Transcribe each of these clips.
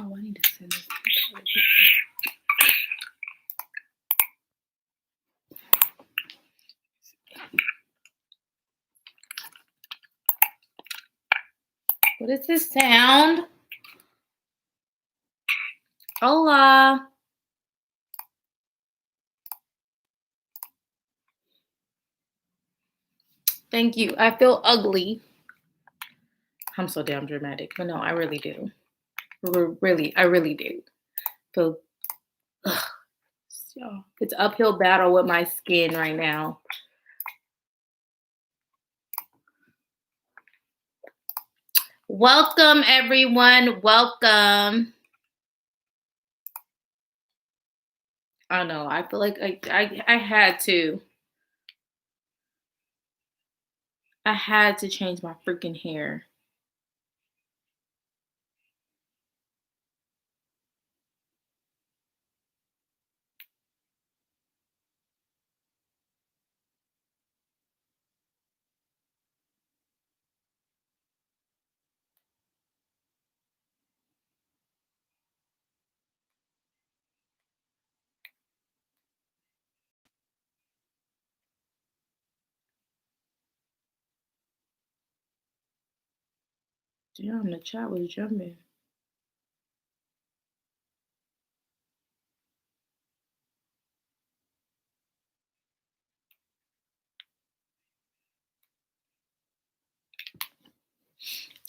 Oh, I need to send this. What is this sound? Hola. Thank you. I feel ugly. I'm so damn dramatic, but no, I really do. I really do. Feel, so it's uphill battle with my skin right now. Welcome, everyone. Welcome. I don't know. I feel like I had to. I had to change my freaking hair. Damn, the chat was jumping.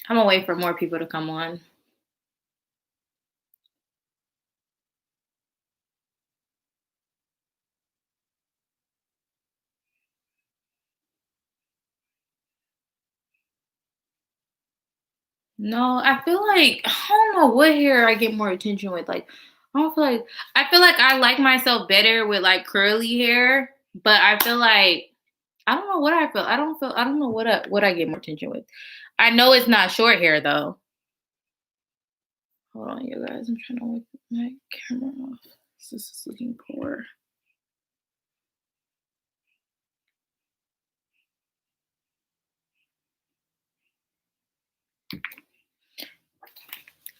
I'm gonna wait for more people to come on. No, I feel like I don't know what hair I get more attention with. Like, I feel like I like myself better with like curly hair, but I feel like I don't know what I feel. I don't know what I get more attention with. I know it's not short hair though. Hold on, you guys. I'm trying to wipe my camera off. This is looking poor.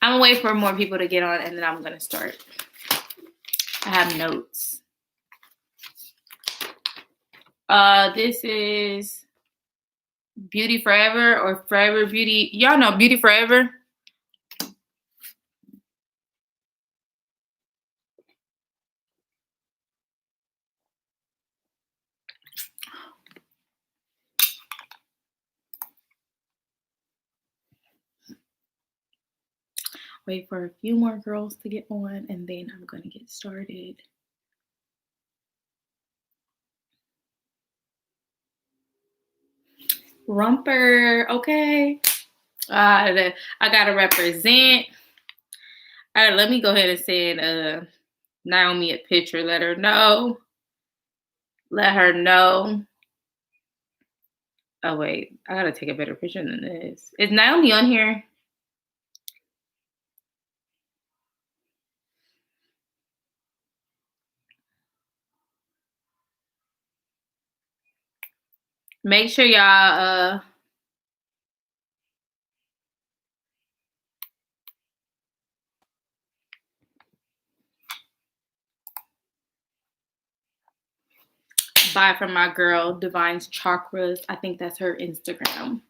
I'm gonna wait for more people to get on and then I'm gonna start. I have notes. This is Beauty Forever or Forever Beauty. Y'all know Beauty Forever? Wait for a few more girls to get on and then I'm gonna get started. Rumper, okay. I gotta represent. Let me go ahead and send Naomi a picture. Let her know. Let her know. Oh wait, I gotta take a better picture than this. Is Naomi on here? Make sure y'all buy from my girl Divine's Chakras. I think that's her Instagram.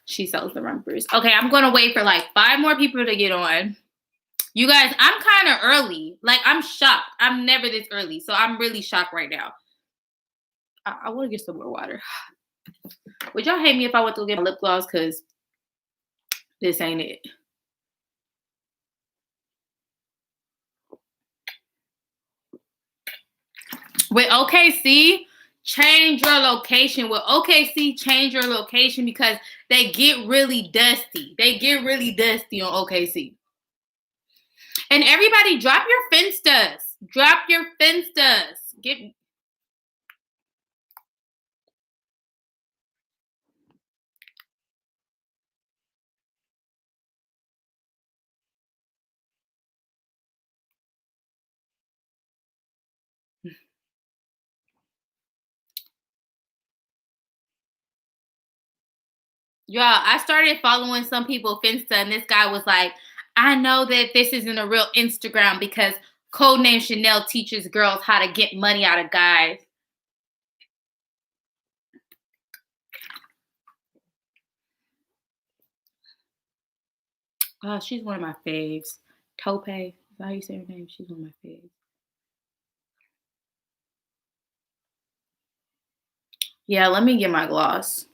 She sells the rumpers. Okay, I'm gonna wait for like 5 more people to get on. You guys, I'm kind of early. Like, I'm shocked. I'm never this early. So I'm really shocked right now. I want to get some more water. Would y'all hate me if I went to get my lip gloss? Because this ain't it. With OKC, change your location. With OKC, change your location because they get really dusty. They get really dusty on OKC. And everybody, drop your Finstas. Drop your Finstas. Y'all, I started following some people Finsta, and this guy was like, I know that this isn't a real Instagram because Codename Chanel teaches girls how to get money out of guys. Oh, she's one of my faves. Tope, is that how you say her name? She's one of my faves. Yeah, let me get my gloss.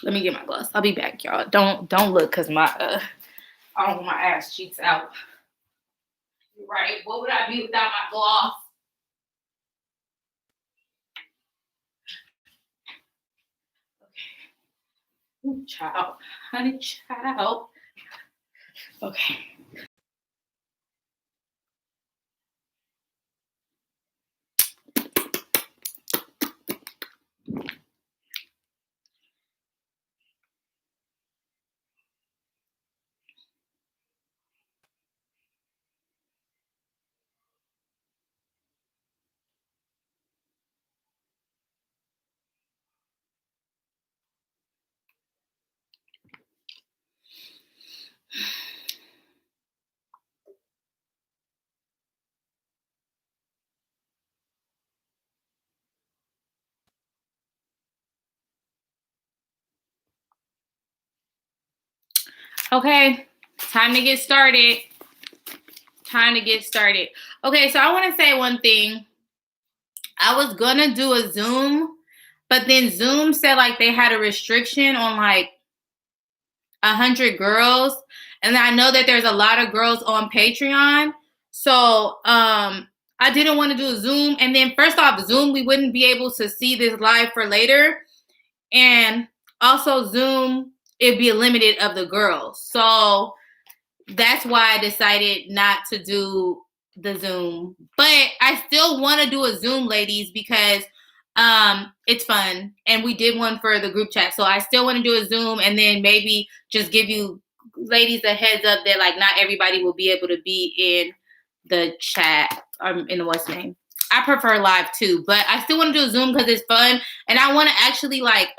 I'll be back, y'all. Don't look, cause my I don't want my ass cheeks out. You're right. What would I be without my gloss? Okay. Ooh, child, honey, child. Okay. Okay, time to get started. Okay, so I want to say one thing. I was gonna do a Zoom, but then Zoom said like they had a restriction on like 100 girls, and I know that there's a lot of girls on Patreon, so I didn't want to do a Zoom. And then first off, Zoom, we wouldn't be able to see this live for later, and also Zoom, it'd be limited of the girls, so that's why I decided not to do the Zoom. But I still want to do a Zoom, ladies, because it's fun. And we did one for the group chat. So I still want to do a Zoom and then maybe just give you ladies a heads up that like not everybody will be able to be in the chat in the what's name. I prefer live too, but I still want to do a Zoom because it's fun and I want to actually like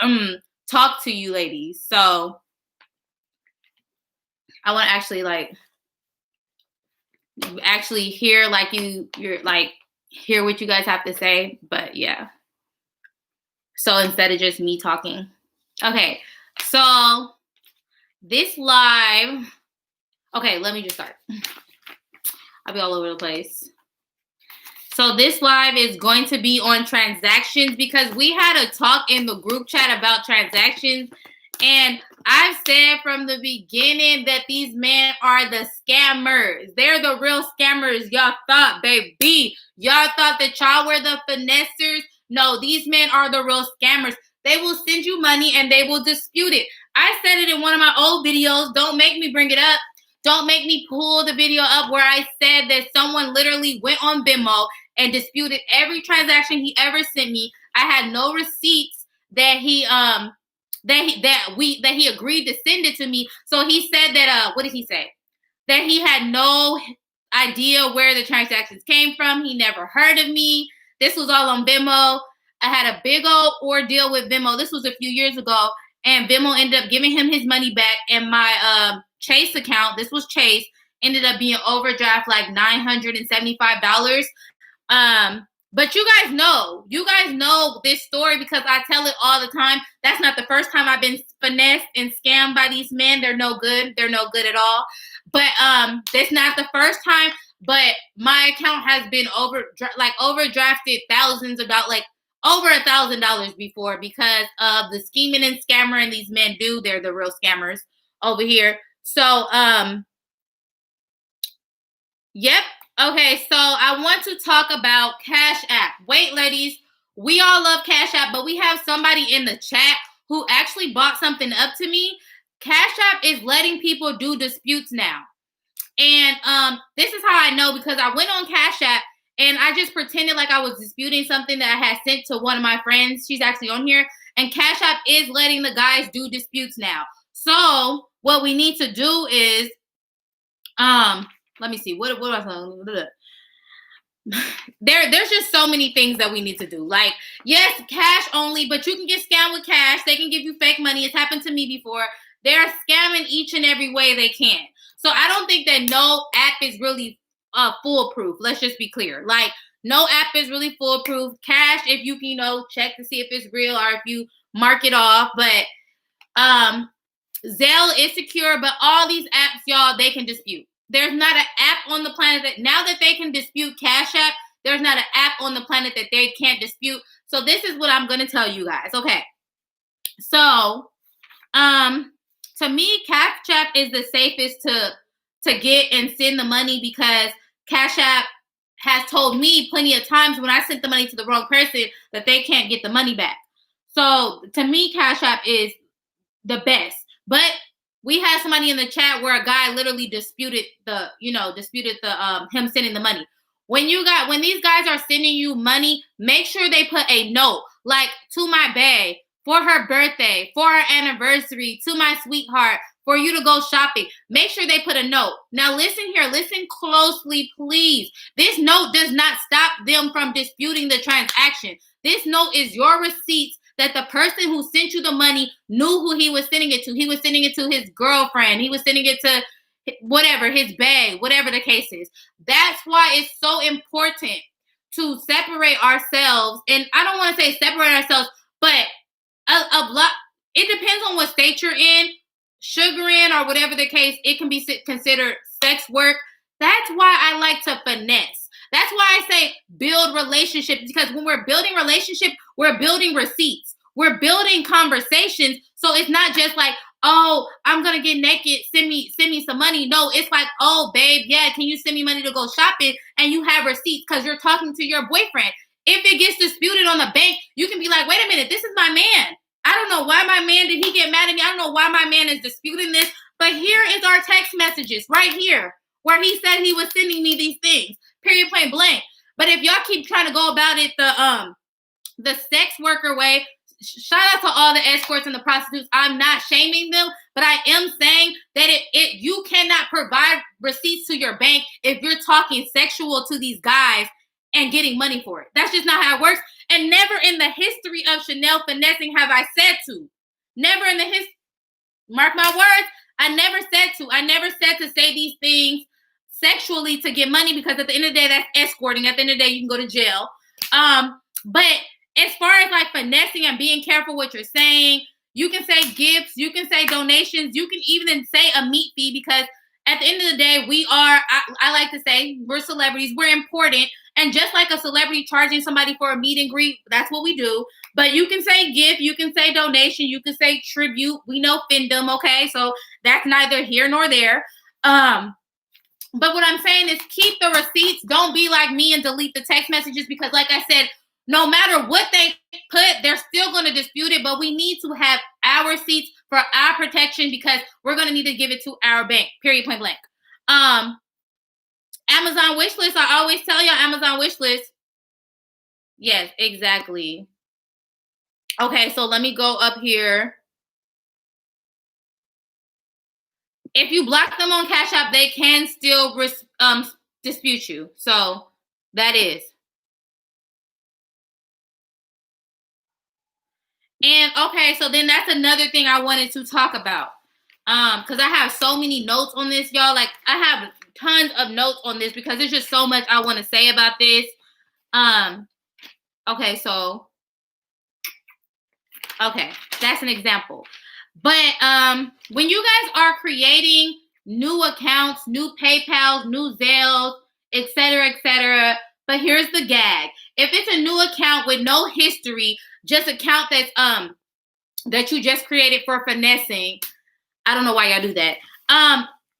talk to you ladies. So I want to actually like hear like you're like hear what you guys have to say. But yeah. So instead of just me talking. Okay. So this live. Okay, let me just start. I'll be all over the place. So this live is going to be on transactions because we had a talk in the group chat about transactions. And I've said from the beginning that these men are the scammers. They're the real scammers. Y'all thought, baby. Y'all thought that y'all were the finessers. No, these men are the real scammers. They will send you money and they will dispute it. I said it in one of my old videos. Don't make me bring it up. Don't make me pull the video up where I said that someone literally went on Venmo and disputed every transaction he ever sent me. I had no receipts that he agreed to send it to me. So he said that what did he say? That he had no idea where the transactions came from. He never heard of me. This was all on Venmo. I had a big old ordeal with Venmo. This was a few years ago, and Venmo ended up giving him his money back. And my Chase account, this was Chase, ended up being overdraft like $975. But you guys know this story because I tell it all the time. That's not the first time I've been finessed and scammed by these men. They're no good. They're no good at all. But that's not the first time. But my account has been overdrafted thousands of dollars, like over $1,000 before because of the scheming and scammer and these men do. They're the real scammers over here. So yep. Okay, so I want to talk about Cash App. Wait, ladies, we all love Cash App, but we have somebody in the chat who actually bought something up to me. Cash App is letting people do disputes now. And this is how I know because I went on Cash App and I just pretended like I was disputing something that I had sent to one of my friends. She's actually on here. And Cash App is letting the guys do disputes now. So what we need to do is let me see. What was I there's just so many things that we need to do. Like, yes, cash only, but you can get scammed with cash. They can give you fake money. It's happened to me before. They're scamming each and every way they can. So I don't think that no app is really foolproof. Let's just be clear. Like, no app is really foolproof. Cash, if you can, check to see if it's real or if you mark it off. But Zelle is secure, but all these apps, y'all, they can dispute. There's not an app on the planet that, now that they can dispute Cash App, there's not an app on the planet that they can't dispute. So this is what I'm going to tell you guys. Okay. So, to me, Cash App is the safest to get and send the money, because Cash App has told me plenty of times when I sent the money to the wrong person that they can't get the money back. So to me, Cash App is the best. But we had somebody in the chat where a guy literally disputed him sending the money. When these guys are sending you money, make sure they put a note, like, to my bae, for her birthday, for her anniversary, to my sweetheart, for you to go shopping. Make sure they put a note. Now listen here, listen closely, please. This note does not stop them from disputing the transaction. This note is your receipts that the person who sent you the money knew who he was sending it to. He was sending it to his girlfriend. He was sending it to whatever, his bae, whatever the case is. That's why it's so important to separate ourselves. And I don't want to say separate ourselves, but it depends on what state you're in, sugaring or whatever the case, it can be considered sex work. That's why I like to finesse. That's why I say build relationships, because when we're building relationship, we're building receipts. We're building conversations. So it's not just like, oh, I'm going to get naked, send me some money. No, it's like, oh, babe, yeah, can you send me money to go shopping? And you have receipts because you're talking to your boyfriend. If it gets disputed on the bank, you can be like, wait a minute, this is my man. I don't know why my man, did he get mad at me? I don't know why my man is disputing this. But here is our text messages right here where he said he was sending me these things, period, point blank. But if y'all keep trying to go about it the sex worker way, shout out to all the escorts and the prostitutes. I'm not shaming them, but I am saying that you cannot provide receipts to your bank if you're talking sexual to these guys and getting money for it. That's just not how it works. And never in the history of Chanel finessing have I said to. Never in the mark my words, I never said to say these things sexually to get money, because at the end of the day, that's escorting. At the end of the day, you can go to jail. But as far as like finessing and being careful what you're saying, you can say gifts, you can say donations, you can even say a meet fee, because at the end of the day, I like to say, we're celebrities, we're important. And just like a celebrity charging somebody for a meet and greet, that's what we do. But you can say gift, you can say donation, you can say tribute. We know fandom, okay? So that's neither here nor there. But what I'm saying is keep the receipts. Don't be like me and delete the text messages, because like I said, no matter what they put, they're still going to dispute it. But we need to have our receipts for our protection, because we're going to need to give it to our bank, period, point blank. Amazon wish list. I always tell y'all Amazon wish list. Yes, exactly. Okay, so let me go up here. If you block them on Cash App, they can still dispute you. So that is. And okay, so then that's another thing I wanted to talk about. Because I have so many notes on this, y'all. Like, I have tons of notes on this because there's just so much I want to say about this. Okay, so that's an example. But when you guys are creating new accounts, new PayPals, new Zelles, etc., but here's the gag. If it's a new account with no history, just account that's that you just created for finessing, I don't know why y'all do that.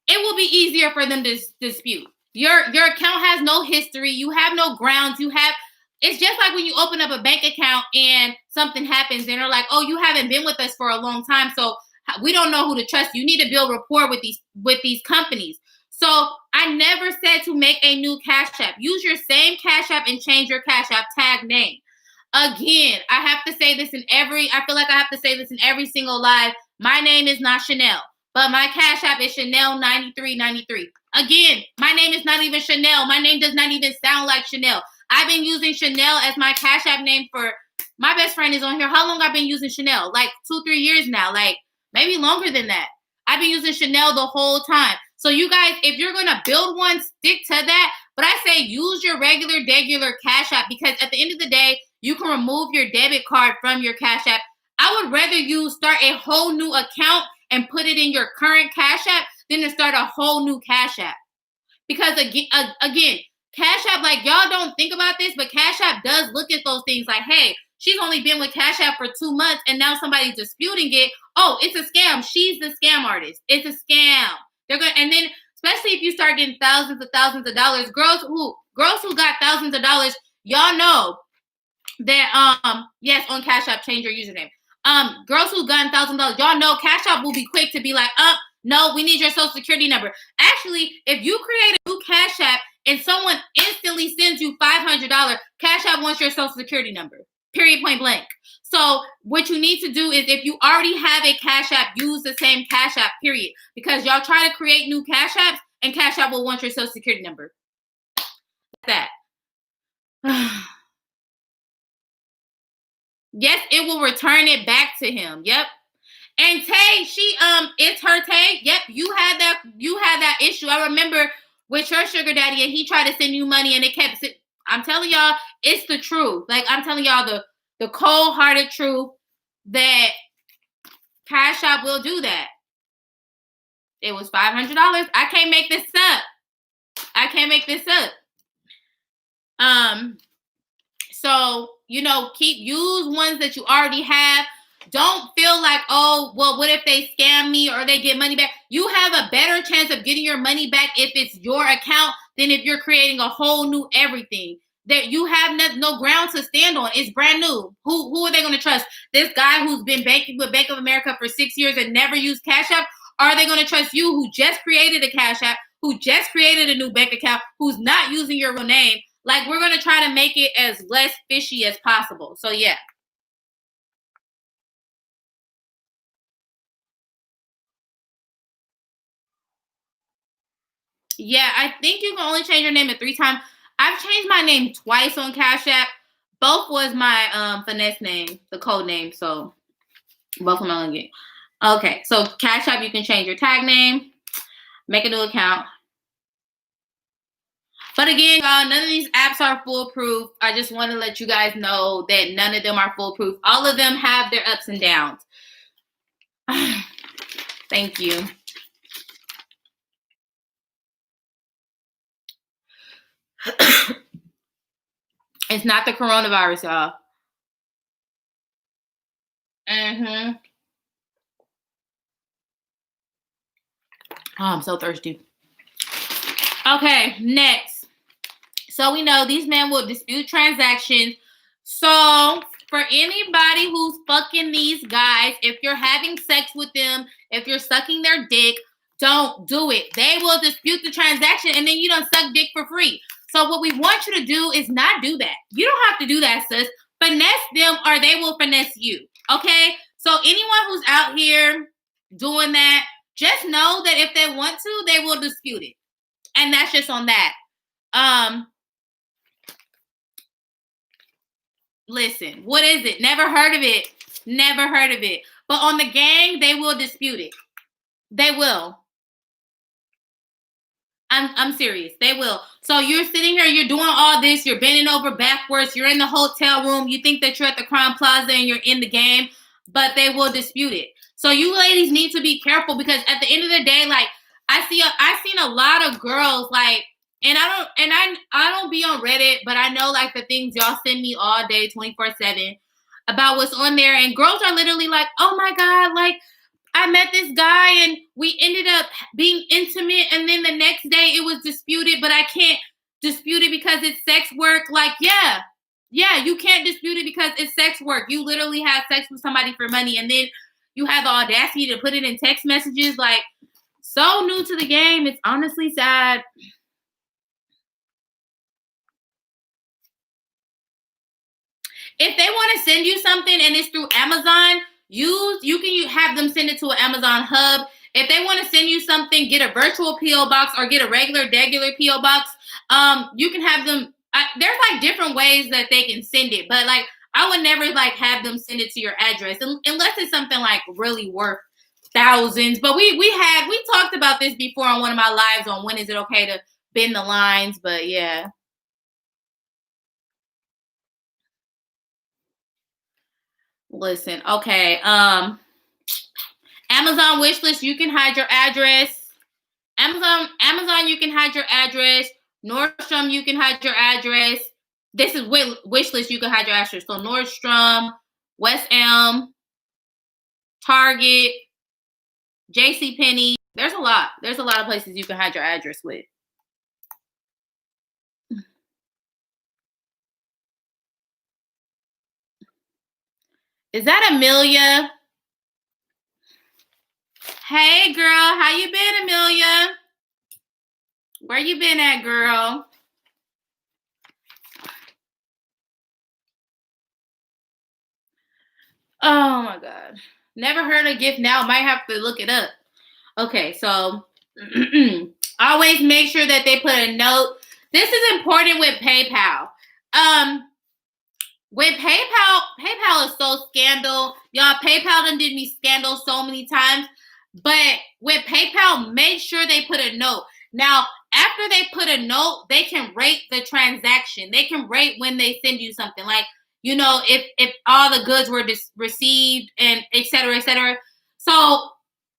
It will be easier for them to dispute. Your account has no history. You have no grounds. It's just like when you open up a bank account and something happens and they're like, oh, you haven't been with us for a long time, so we don't know who to trust. You need to build rapport with these companies. So I never said to make a new Cash App. Use your same Cash App and change your Cash App tag name. Again, I have to say this I feel like I have to say this in every single live. My name is not Chanel, but my Cash App is Chanel9393. Again, my name is not even Chanel. My name does not even sound like Chanel. I've been using Chanel as my Cash App name for, my best friend is on here. How long I've been using Chanel? Like 2-3 years now. Like maybe longer than that. I've been using Chanel the whole time. So So you guys, if you're going to build one, stick to that. But I say use your regular Cash App, because at the end of the day, you can remove your debit card from your Cash App. I would rather you start a whole new account and put it in your current Cash App than to start a whole new Cash App. Because again, Cash App, like, y'all don't think about this, but Cash App does look at those things like, hey, she's only been with Cash App for 2 months and now somebody's disputing it. Oh, it's a scam. She's the scam artist. It's a scam. And then especially if you start getting thousands of dollars, girls who got thousands of dollars, y'all know that yes, on Cash App, change your username. Girls who got $1,000, y'all know Cash App will be quick to be like, no, we need your social security number. Actually, if you create a new Cash App and someone instantly sends you $500, Cash App wants your social security number. Period, point blank. So what you need to do is, if you already have a Cash App, use the same Cash App, period. Because y'all try to create new Cash Apps and Cash App will want your social security number. That. Yes, it will return it back to him. Yep. And Tay, it's her Tay. Yep, you had that issue. I remember with your sugar daddy, and he tried to send you money and it kept. I'm telling y'all, it's the truth. Like, I'm telling y'all the cold-hearted truth that Cash App will do that. It was $500. I can't make this up. So, use ones that you already have. Don't feel like, oh, well, what if they scam me or they get money back? You have a better chance of getting your money back if it's your account than if you're creating a whole new everything that you have no ground to stand on. It's brand new. Who are they going to trust? This guy who's been banking with Bank of America for 6 years and never used Cash App? Or are they going to trust you, who just created a Cash App, who just created a new bank account, who's not using your real name? Like, we're going to try to make it as less fishy as possible. So, yeah. Yeah, I think you can only change your name 3 times. I've changed my name twice on Cash App. Both was my finesse name, the code name. So both of them I'm gonna get. Okay, so Cash App, you can change your tag name, make a new account. But again, y'all, none of these apps are foolproof. I just want to let you guys know that none of them are foolproof. All of them have their ups and downs. Thank you. It's not the coronavirus, y'all. Oh, I'm so thirsty. Okay, next. So we know these men will dispute transactions. So for anybody who's fucking these guys, if you're having sex with them, if you're sucking their dick, don't do it. They will dispute the transaction and then you don't suck dick for free. So what we want you to do is not do that. You don't have to do that, sis. Finesse them or they will finesse you. Okay? So anyone who's out here doing that, just know that if they want to, they will dispute it. And that's just on that. Listen, what is it? Never heard of it. Never heard of it. But on the gang, they will dispute it. They will. I'm serious. They will. So you're sitting here, you're doing all this, you're bending over backwards, you're in the hotel room, you think that you're at the Crime Plaza and you're in the game, but they will dispute it. So you ladies need to be careful, because at the end of the day, like, I've seen a lot of girls, like, and I don't be on Reddit, but I know, like, the things y'all send me all day, 24/7 about what's on there, and girls are literally like, oh my God, like, I met this guy and we ended up being intimate, and then the next day it was disputed, but I can't dispute it because it's sex work. Like, yeah, you can't dispute it because it's sex work. You literally have sex with somebody for money, and then you have the audacity to put it in text messages. Like, so new to the game. It's honestly sad. If they want to send you something and it's through Amazon, you can have them send it to an Amazon hub. If they want to send you something, get a virtual PO box or get a regular PO box. You can have them. There's like different ways that they can send it, but like I would never like have them send it to your address unless it's something like really worth thousands. But we talked about this before on one of my lives on when is it okay to bend the lines. But yeah. Listen, okay. Amazon wish list, you can hide your address. Amazon, you can hide your address. Nordstrom, you can hide your address. This is wish list, you can hide your address. So Nordstrom, West Elm, Target, JCPenney. There's a lot. There's a lot of places you can hide your address with. Is that Amelia? Hey girl, how you been, Amelia? Where you been at, girl? Oh my God. Never heard of Gift Now. Might have to look it up. Okay, so always make sure that they put a note. This is important with PayPal. With PayPal is so scandal. Y'all, PayPal done did me scandal so many times. But with PayPal, make sure they put a note. Now, after they put a note, they can rate the transaction. They can rate when they send you something. Like, you know, if all the goods were received and et cetera, et cetera. So,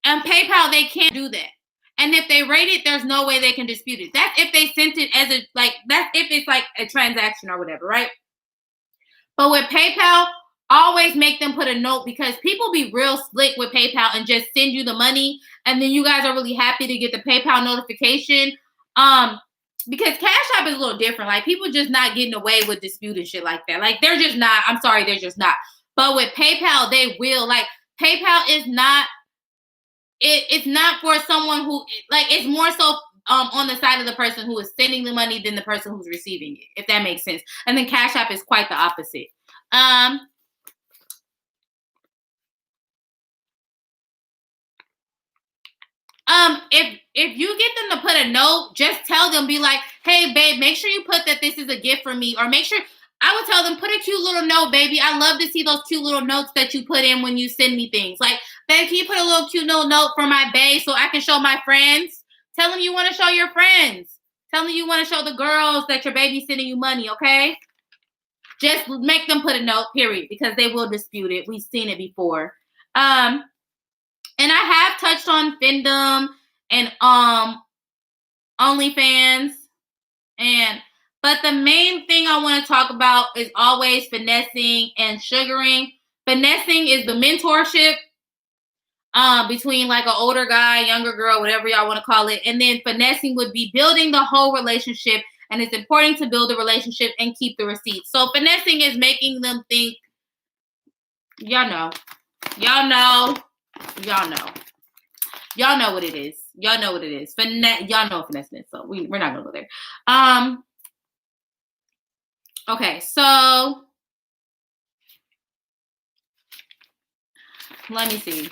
on PayPal, they can't do that. And if they rate it, there's no way they can dispute it. That's if they sent it as that's if it's like a transaction or whatever, right? But with PayPal, always make them put a note because people be real slick with PayPal and just send you the money. And then you guys are really happy to get the PayPal notification. Because Cash App is a little different. Like, people just not getting away with disputing shit like that. Like, they're just not. I'm sorry, they're just not. But with PayPal, they will. Like, PayPal is not, it's not for someone who, like, it's more so on the side of the person who is sending the money than the person who's receiving it, if that makes sense. And then Cash App is quite the opposite. If you get them to put a note, just tell them, be like, hey babe, make sure you put that this is a gift from me, or make sure, I would tell them, put a cute little note, baby. I love to see those cute little notes that you put in when you send me things. Like, babe, can you put a little cute little note for my babe so I can show my friends? Tell them you want to show your friends. Tell them you want to show the girls that your baby's sending you money, okay? Just make them put a note, period, because they will dispute it. We've seen it before. And I have touched on Findom and OnlyFans, but the main thing I want to talk about is always finessing and sugaring. Finessing is the mentorship between like an older guy, younger girl, whatever y'all want to call it, and then finessing would be building the whole relationship. And it's important to build a relationship and keep the receipts. So finessing is making them think, y'all know what it is. Y'all know what it is. Y'all know what finesse is. So we're not gonna go there. Okay, so let me see.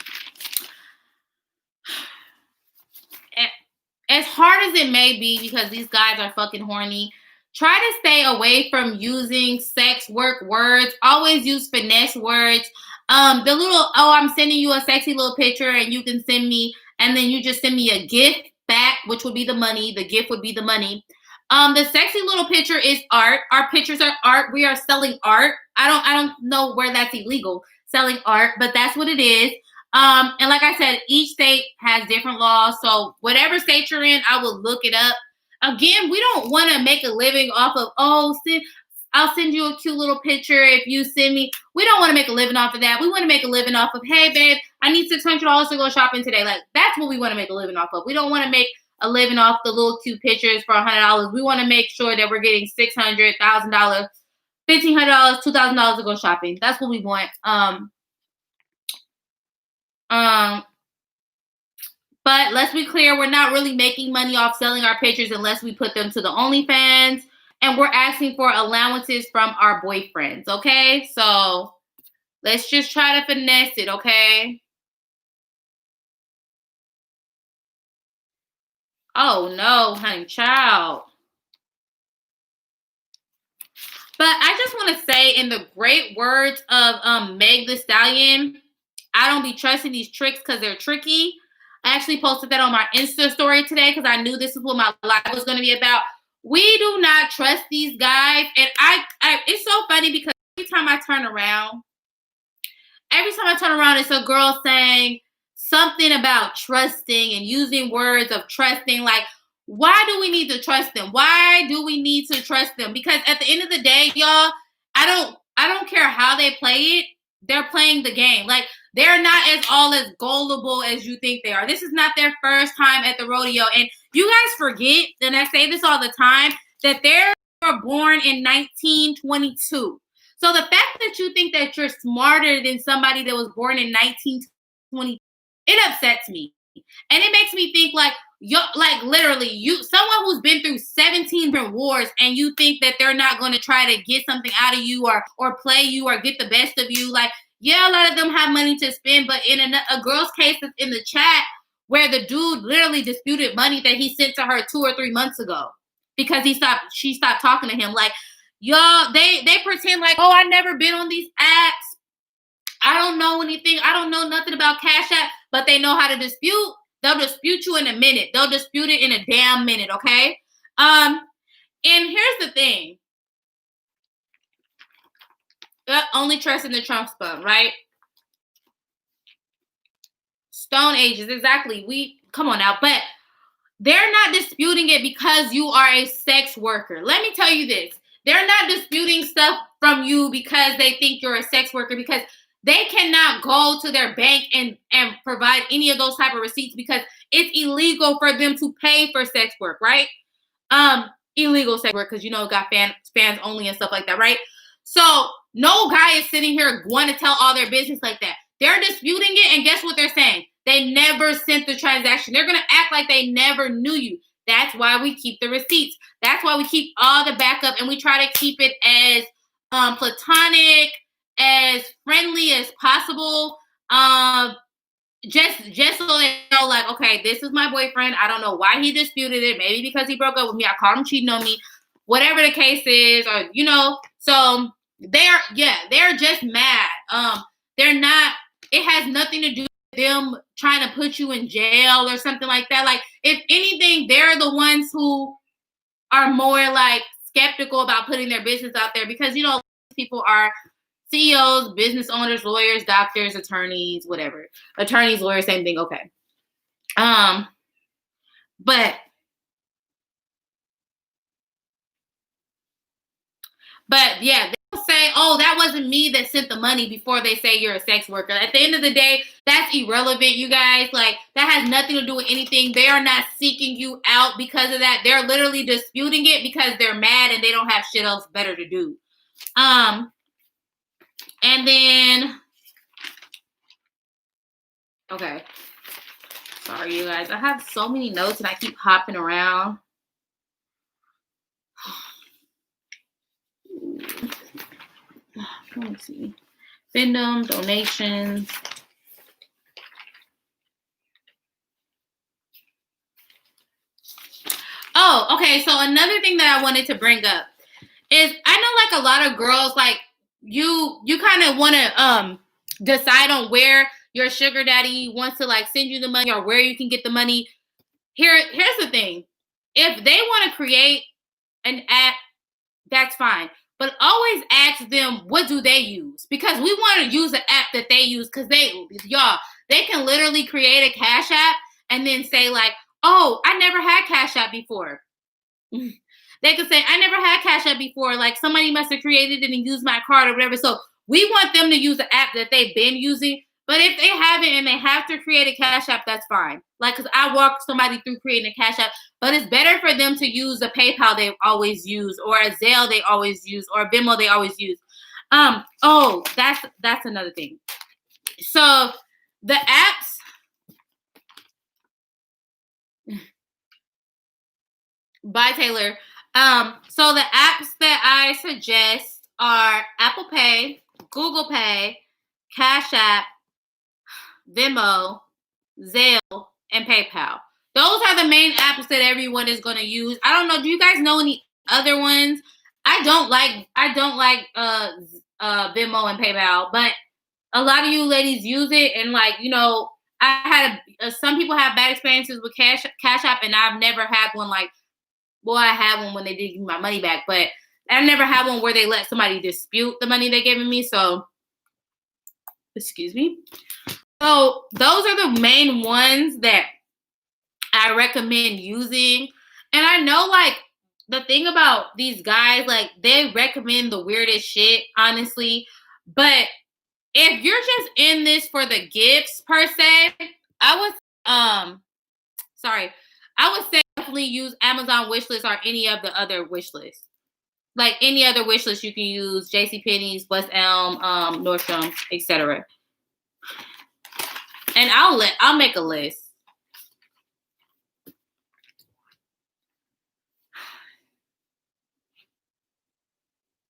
As hard as it may be, because these guys are fucking horny, try to stay away from using sex work words. Always use finesse words. The little, I'm sending you a sexy little picture and you can send me, and then you just send me a gift back, which would be the money. The gift would be the money. The sexy little picture is art. Our pictures are art. We are selling art. I don't know where that's illegal, selling art, but that's what it is. And like I said, each state has different laws. So whatever state you're in, I will look it up. Again, we don't want to make a living off of, I'll send you a cute little picture if you send me. We don't want to make a living off of that. We want to make a living off of, hey, babe, I need $600 to go shopping today. Like, that's what we want to make a living off of. We don't want to make a living off the little cute pictures for $100. We want to make sure that we're getting $600, $1,000, $1,500, $2,000 to go shopping. That's what we want. But let's be clear, we're not really making money off selling our pictures unless we put them to the OnlyFans, and we're asking for allowances from our boyfriends, okay? So let's just try to finesse it, okay? Oh no, honey child. But I just want to say, in the great words of Meg Thee Stallion, I don't be trusting these tricks because they're tricky. I actually posted that on my Insta story today because I knew this is what my life was going to be about. We do not trust these guys. And I it's so funny because every time I turn around, it's a girl saying something about trusting and using words of trusting. Like, why do we need to trust them? Why do we need to trust them? Because at the end of the day, y'all, I don't care how they play it. They're playing the game. Like, they're not as gullible as you think they are. This is not their first time at the rodeo. And you guys forget, and I say this all the time, that they were born in 1922. So the fact that you think that you're smarter than somebody that was born in 1920, it upsets me. And it makes me think like, someone who's been through 17 different wars and you think that they're not going to try to get something out of you or play you or get the best of you. Like, yeah, a lot of them have money to spend, but in a girl's case that's in the chat where the dude literally disputed money that he sent to her 2 or 3 months ago because she stopped talking to him. Like, y'all, they pretend like, oh, I never been on these apps. I don't know anything. I don't know nothing about Cash App, but they know how to dispute. They'll dispute you in a minute. They'll dispute it in a damn minute, okay? And here's the thing. Only trust in the Trump spun, right? Stone Ages, exactly. Come on now. But they're not disputing it because you are a sex worker. Let me tell you this. They're not disputing stuff from you because they think you're a sex worker, because they cannot go to their bank and provide any of those type of receipts because it's illegal for them to pay for sex work, right? Illegal sex work, because got fans only and stuff like that, right? So no guy is sitting here going to tell all their business like that. They're disputing it, and guess what they're saying? They never sent the transaction. They're going to act like they never knew you. That's why we keep the receipts. That's why we keep all the backup, and we try to keep it as platonic, as friendly as possible. Just so they know, like, okay, this is my boyfriend. I don't know why he disputed it. Maybe because he broke up with me. I caught him cheating on me. Whatever the case is, or so they're just mad. They're not. It has nothing to do with them trying to put you in jail or something like that. Like, if anything, they're the ones who are more like skeptical about putting their business out there because people are CEOs, business owners, lawyers, doctors, attorneys, whatever. Attorneys, lawyers, same thing. Okay. But yeah, they'll say, oh, that wasn't me that sent the money before they say you're a sex worker. At the end of the day, that's irrelevant, you guys. Like, that has nothing to do with anything. They are not seeking you out because of that. They're literally disputing it because they're mad and they don't have shit else better to do. And then, okay. Sorry, you guys. I have so many notes and I keep hopping around. Let me see. Findom, donations. Oh, okay. So another thing that I wanted to bring up is I know like a lot of girls, like you kind of want to decide on where your sugar daddy wants to like send you the money or where you can get the money. Here's the thing. If they want to create an app, that's fine. But always ask them, what do they use? Because we want to use an app that they use because they can literally create a Cash App and then say like, oh, I never had Cash App before. They could say, I never had Cash App before. Like, somebody must have created it and used my card or whatever. So we want them to use the app that they've been using. But if they haven't and they have to create a Cash App, that's fine. Like, because I walked somebody through creating a Cash App. But it's better for them to use the PayPal they've always used, or a Zelle they always use, or a Venmo they always use. Oh, that's another thing. So the apps. Bye, Taylor. So the apps that I suggest are Apple Pay, Google Pay, Cash App, Venmo, Zelle, and PayPal. Those are the main apps that everyone is going to use. I don't know. Do you guys know any other ones? I don't like Venmo and PayPal, but a lot of you ladies use it, and like, you know, I had some people have bad experiences with Cash App, and I've never had one like, well, I had one when they did give me my money back, but I never had one where they let somebody dispute the money they gave me. So, excuse me. So those are the main ones that I recommend using. And I know, like, the thing about these guys, like, they recommend the weirdest shit, honestly. But if you're just in this for the gifts per se, I would sorry, I would say definitely use Amazon wishlist or any of the other wish lists. Like any other wish list you can use, JC Penney's, West Elm, Nordstrom, etc. And I'll make a list.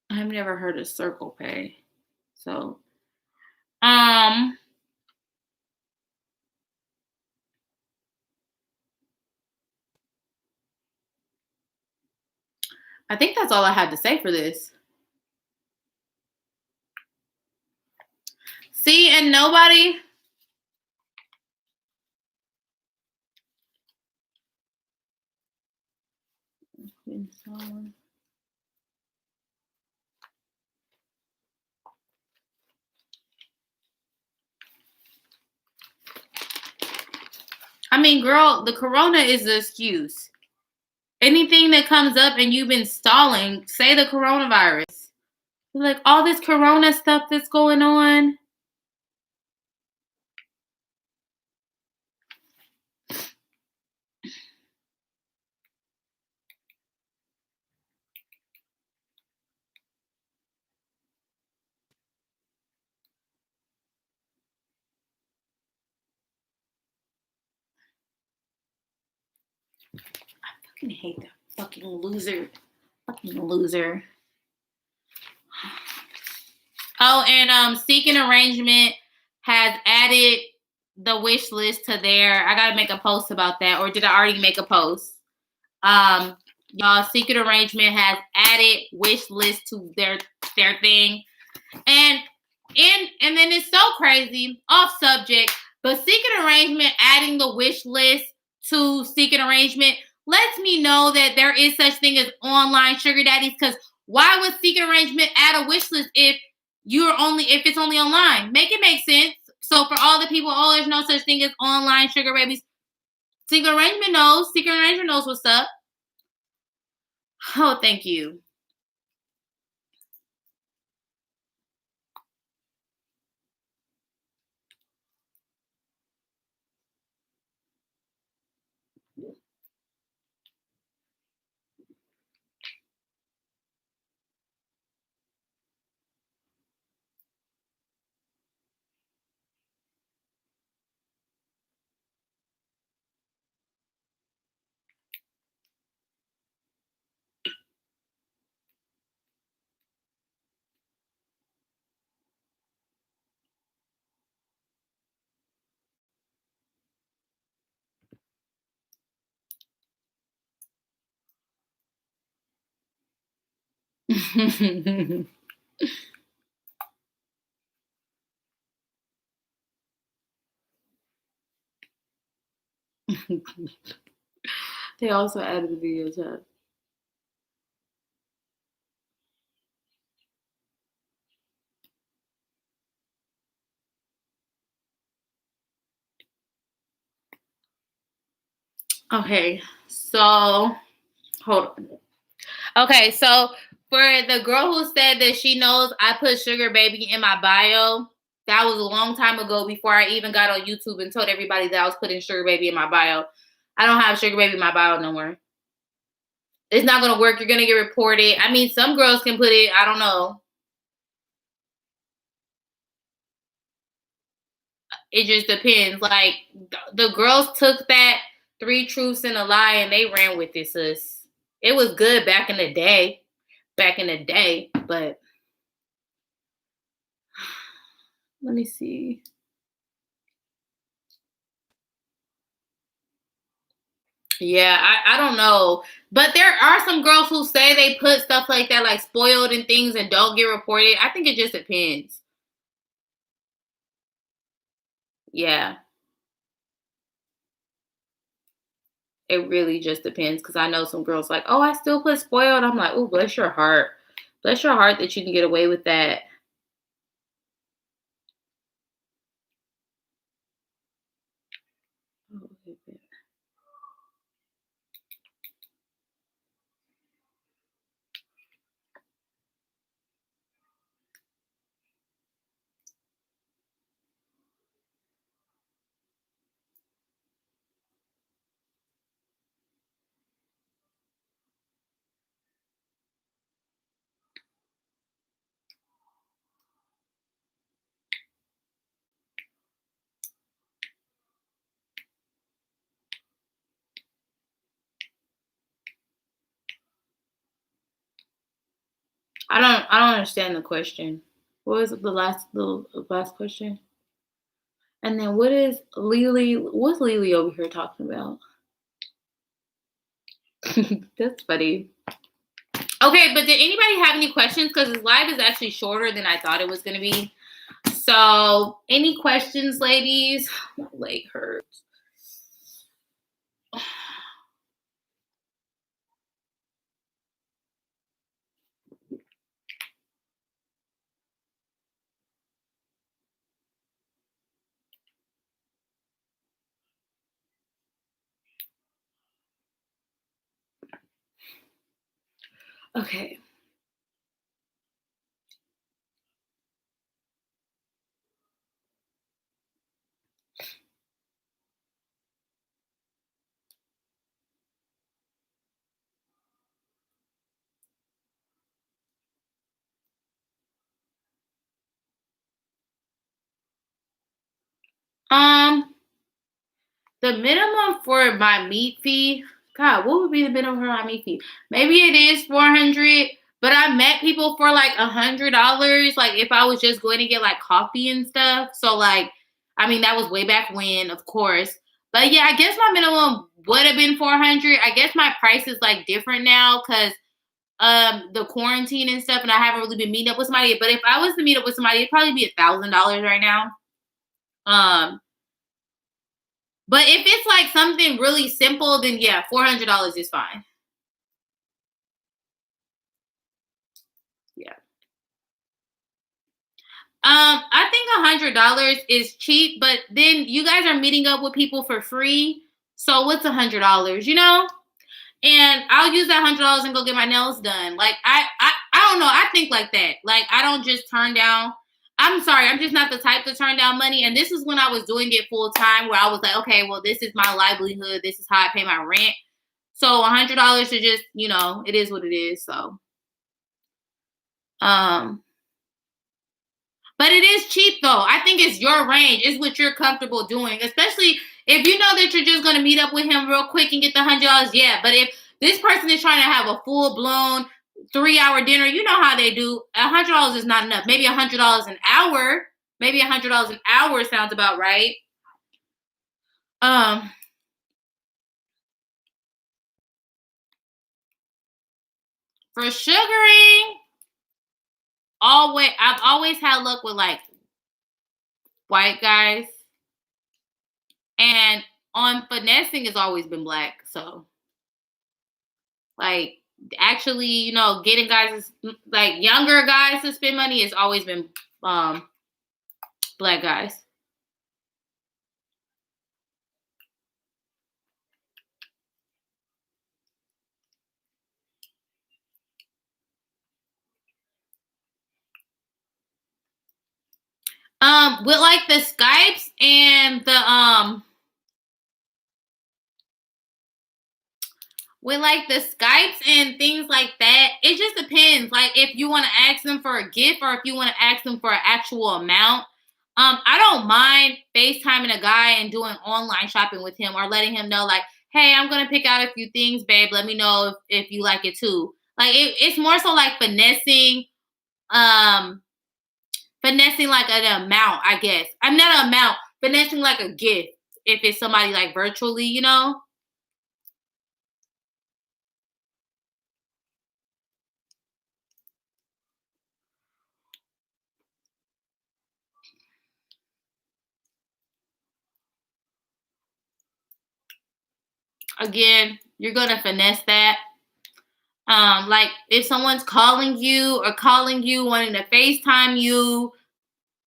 I've never heard of Circle Pay. So I think that's all I had to say for this. See, and nobody. I mean, girl, the corona is the excuse. Anything that comes up and you've been stalling, say the coronavirus. Like all this corona stuff that's going on. I fucking hate that fucking loser. Fucking loser. Oh, and Seeking Arrangement has added the wish list to there. I gotta make a post about that, or did I already make a post? Y'all, Secret Arrangement has added wish list to their thing, and then it's so crazy. Off subject, but Secret Arrangement adding the wish list to Secret Arrangement lets me know that there is such thing as online sugar daddies. Because why would Secret Arrangement add a wish list if it's only online? Make it make sense. So for all the people, oh, there's no such thing as online sugar babies. Secret Arrangement knows. Secret Arrangement knows what's up. Oh, thank you. They also added the video chat. Okay, so hold on. Okay, so for the girl who said that she knows I put Sugar Baby in my bio, that was a long time ago before I even got on YouTube and told everybody that I was putting Sugar Baby in my bio. I don't have Sugar Baby in my bio no more. It's not gonna work. You're gonna get reported. I mean, some girls can put it. I don't know. It just depends. Like the girls took that 3 truths and a lie and they ran with it. Sis. It was good back in the day. But let me see. Yeah, I don't know. But there are some girls who say they put stuff like that, like spoiled and things, and don't get reported. I think it just depends. Yeah, it really just depends. Cause I know some girls like, oh, I still put spoiled. I'm like, oh, bless your heart. Bless your heart that you can get away with that. I don't understand the question. What was the last question? And then what is Lily? What's Lily over here talking about? That's funny. Okay, but did anybody have any questions? Because this live is actually shorter than I thought it was gonna be. So, any questions, ladies? My leg hurts. Okay. Um, the minimum for my meat fee, God, what would be the minimum for my meat fee? Maybe it is 400, but I met people for like $100. Like if I was just going to get like coffee and stuff. So like, I mean, that was way back when, of course. But yeah, I guess my minimum would have been 400. I guess my price is like different now because the quarantine and stuff, and I haven't really been meeting up with somebody. But if I was to meet up with somebody, it'd probably be $1,000 right now. Um, but if it's like something really simple, then yeah, $400 is fine. Yeah. I think $100 is cheap, but then you guys are meeting up with people for free. So what's $100? And I'll use that $100 and go get my nails done. Like I don't know. I think like that. Like I don't just turn down. I'm sorry. I'm just not the type to turn down money. And this is when I was doing it full time, where I was like, okay, well, this is my livelihood. This is how I pay my rent. So $100 to just, it is what it is. So, um, but it is cheap though. I think it's your range. It's what you're comfortable doing, especially if you know that you're just gonna meet up with him real quick and get the $100. Yeah, but if this person is trying to have a full blown 3 hour dinner, you know how they do. $100 is not enough. Maybe $100 an hour. Maybe $100 an hour sounds about right. Um, for sugaring, I've always had luck with like white guys, and on finessing has always been black. So like actually, getting guys like younger guys to spend money has always been um black guys. With like the Skypes and the with like the Skypes and things like that, it just depends. Like if you want to ask them for a gift or if you want to ask them for an actual amount. I don't mind FaceTiming a guy and doing online shopping with him or letting him know like, hey, I'm gonna pick out a few things, babe. Let me know if you like it too. Like it's more so like um finessing like an amount, I guess. I'm not an amount, finessing like a gift if it's somebody like virtually. Again, you're gonna finesse that. Like if someone's calling you wanting to FaceTime you,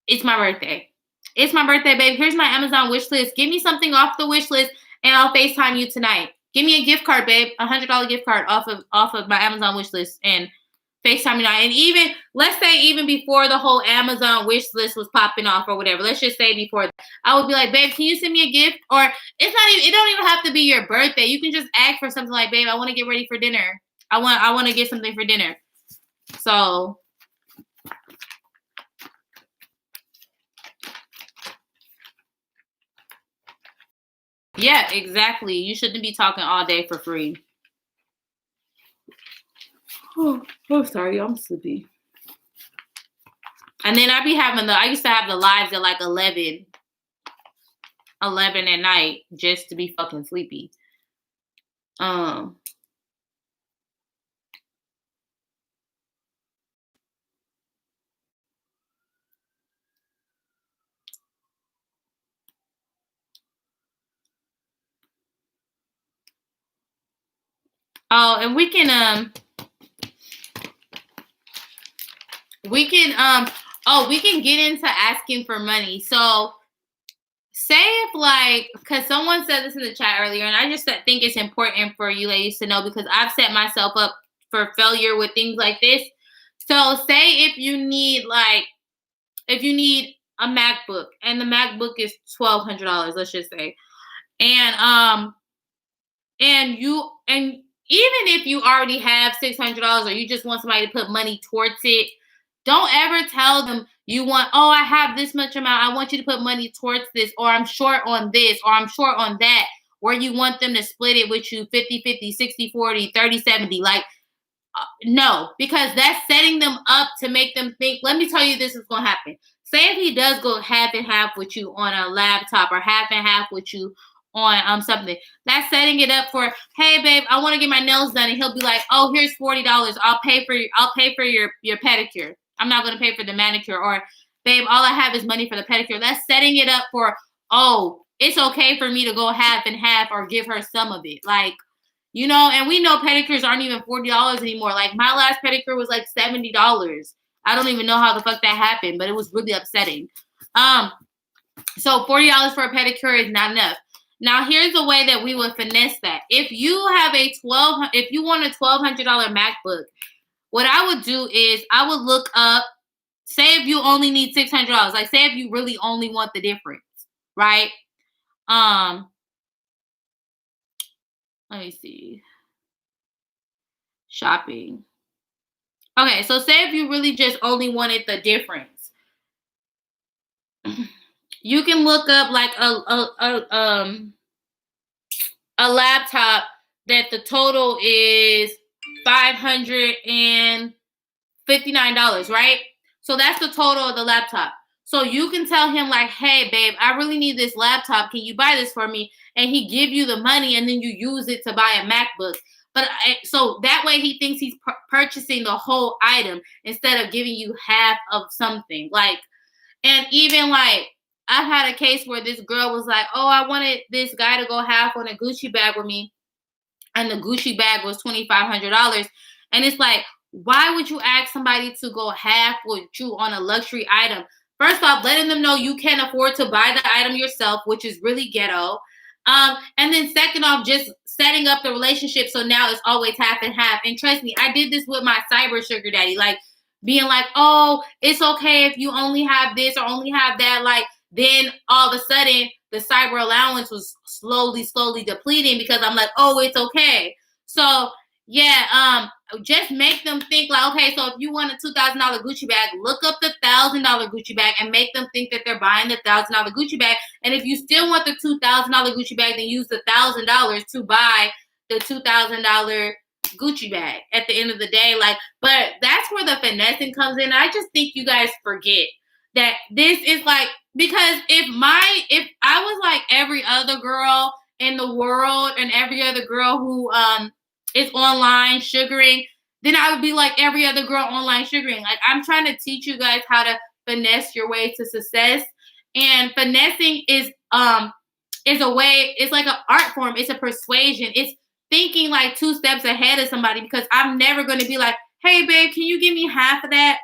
it's my birthday. It's my birthday, babe. Here's my Amazon wish list. Give me something off the wish list and I'll FaceTime you tonight. Give me a gift card, babe. $100 gift card off of my Amazon wish list and FaceTime me tonight. And even let's say even before the whole Amazon wish list was popping off or whatever. Let's just say before that, I would be like, babe, can you send me a gift? Or it don't even have to be your birthday. You can just ask for something like, babe, I want to get ready for dinner. I want to get something for dinner. So yeah, exactly. You shouldn't be talking all day for free. Oh, sorry, I'm sleepy. And then I used to have the lives at like 11 at night just to be fucking sleepy. Oh, and we can get into asking for money. So say if like, because someone said this in the chat earlier, and I just think it's important for you ladies to know because I've set myself up for failure with things like this. So say if you need a MacBook and the MacBook is $1,200, let's just say, and even if you already have $600 or you just want somebody to put money towards it, don't ever tell them you want, oh, I have this much amount. I want you to put money towards this, or I'm short on this, or I'm short on that, or you want them to split it with you 50-50, 60-40, 30-70. Like, no, because that's setting them up to make them think, let me tell you this is going to happen. Say if he does go half and half with you on a laptop or half and half with you on something, that's setting it up for, hey babe, I want to get my nails done, and he'll be like, oh, here's $40. I'll pay for your pedicure. I'm not going to pay for the manicure. Or babe, all I have is money for the pedicure. That's setting it up for, oh, it's okay for me to go half and half or give her some of it. Like, you know, and we know pedicures aren't even $40 anymore. Like my last pedicure was like $70. I don't even know how the fuck that happened, but it was really upsetting. So $40 for a pedicure is not enough. Now here's the way that we would finesse that. If you want a $1,200 MacBook, what I would do is I would look up, say if you only need $600, like say if you really only want the difference, right? Let me see. Shopping. Okay, so say if you really just only wanted the difference, you can look up like a laptop that the total is $559, right? So that's the total of the laptop. So you can tell him like, hey babe, I really need this laptop. Can you buy this for me? And he give you the money and then you use it to buy a MacBook. But so that way he thinks he's purchasing the whole item instead of giving you half of something. Like, and even like, I've had a case where this girl was like, oh, I wanted this guy to go half on a Gucci bag with me. And the Gucci bag was $2,500. And it's like, why would you ask somebody to go half with you on a luxury item? First off, letting them know you can't afford to buy the item yourself, which is really ghetto. And then second off, just setting up the relationship so now it's always half and half. And trust me, I did this with my cyber sugar daddy. Like, being like, oh, it's okay if you only have this or only have that. Like, then all of a sudden, the cyber allowance was slowly depleting because I'm like, oh, it's okay. So yeah, just make them think like, okay, so if you want a $2,000 Gucci bag, look up the $1,000 Gucci bag and make them think that they're buying the $1,000 Gucci bag. And if you still want the $2,000 Gucci bag, then use the $1,000 to buy the $2,000 Gucci bag at the end of the day. Like, but that's where the finessing comes in. I just think you guys forget that this is like, because if I was like every other girl in the world and every other girl who is online sugaring, then I would be like every other girl online sugaring. Like, I'm trying to teach you guys how to finesse your way to success. And finessing is is a way, it's like an art form. It's a persuasion. It's thinking like 2 steps ahead of somebody, because I'm never going to be like, hey, babe, can you give me half of that?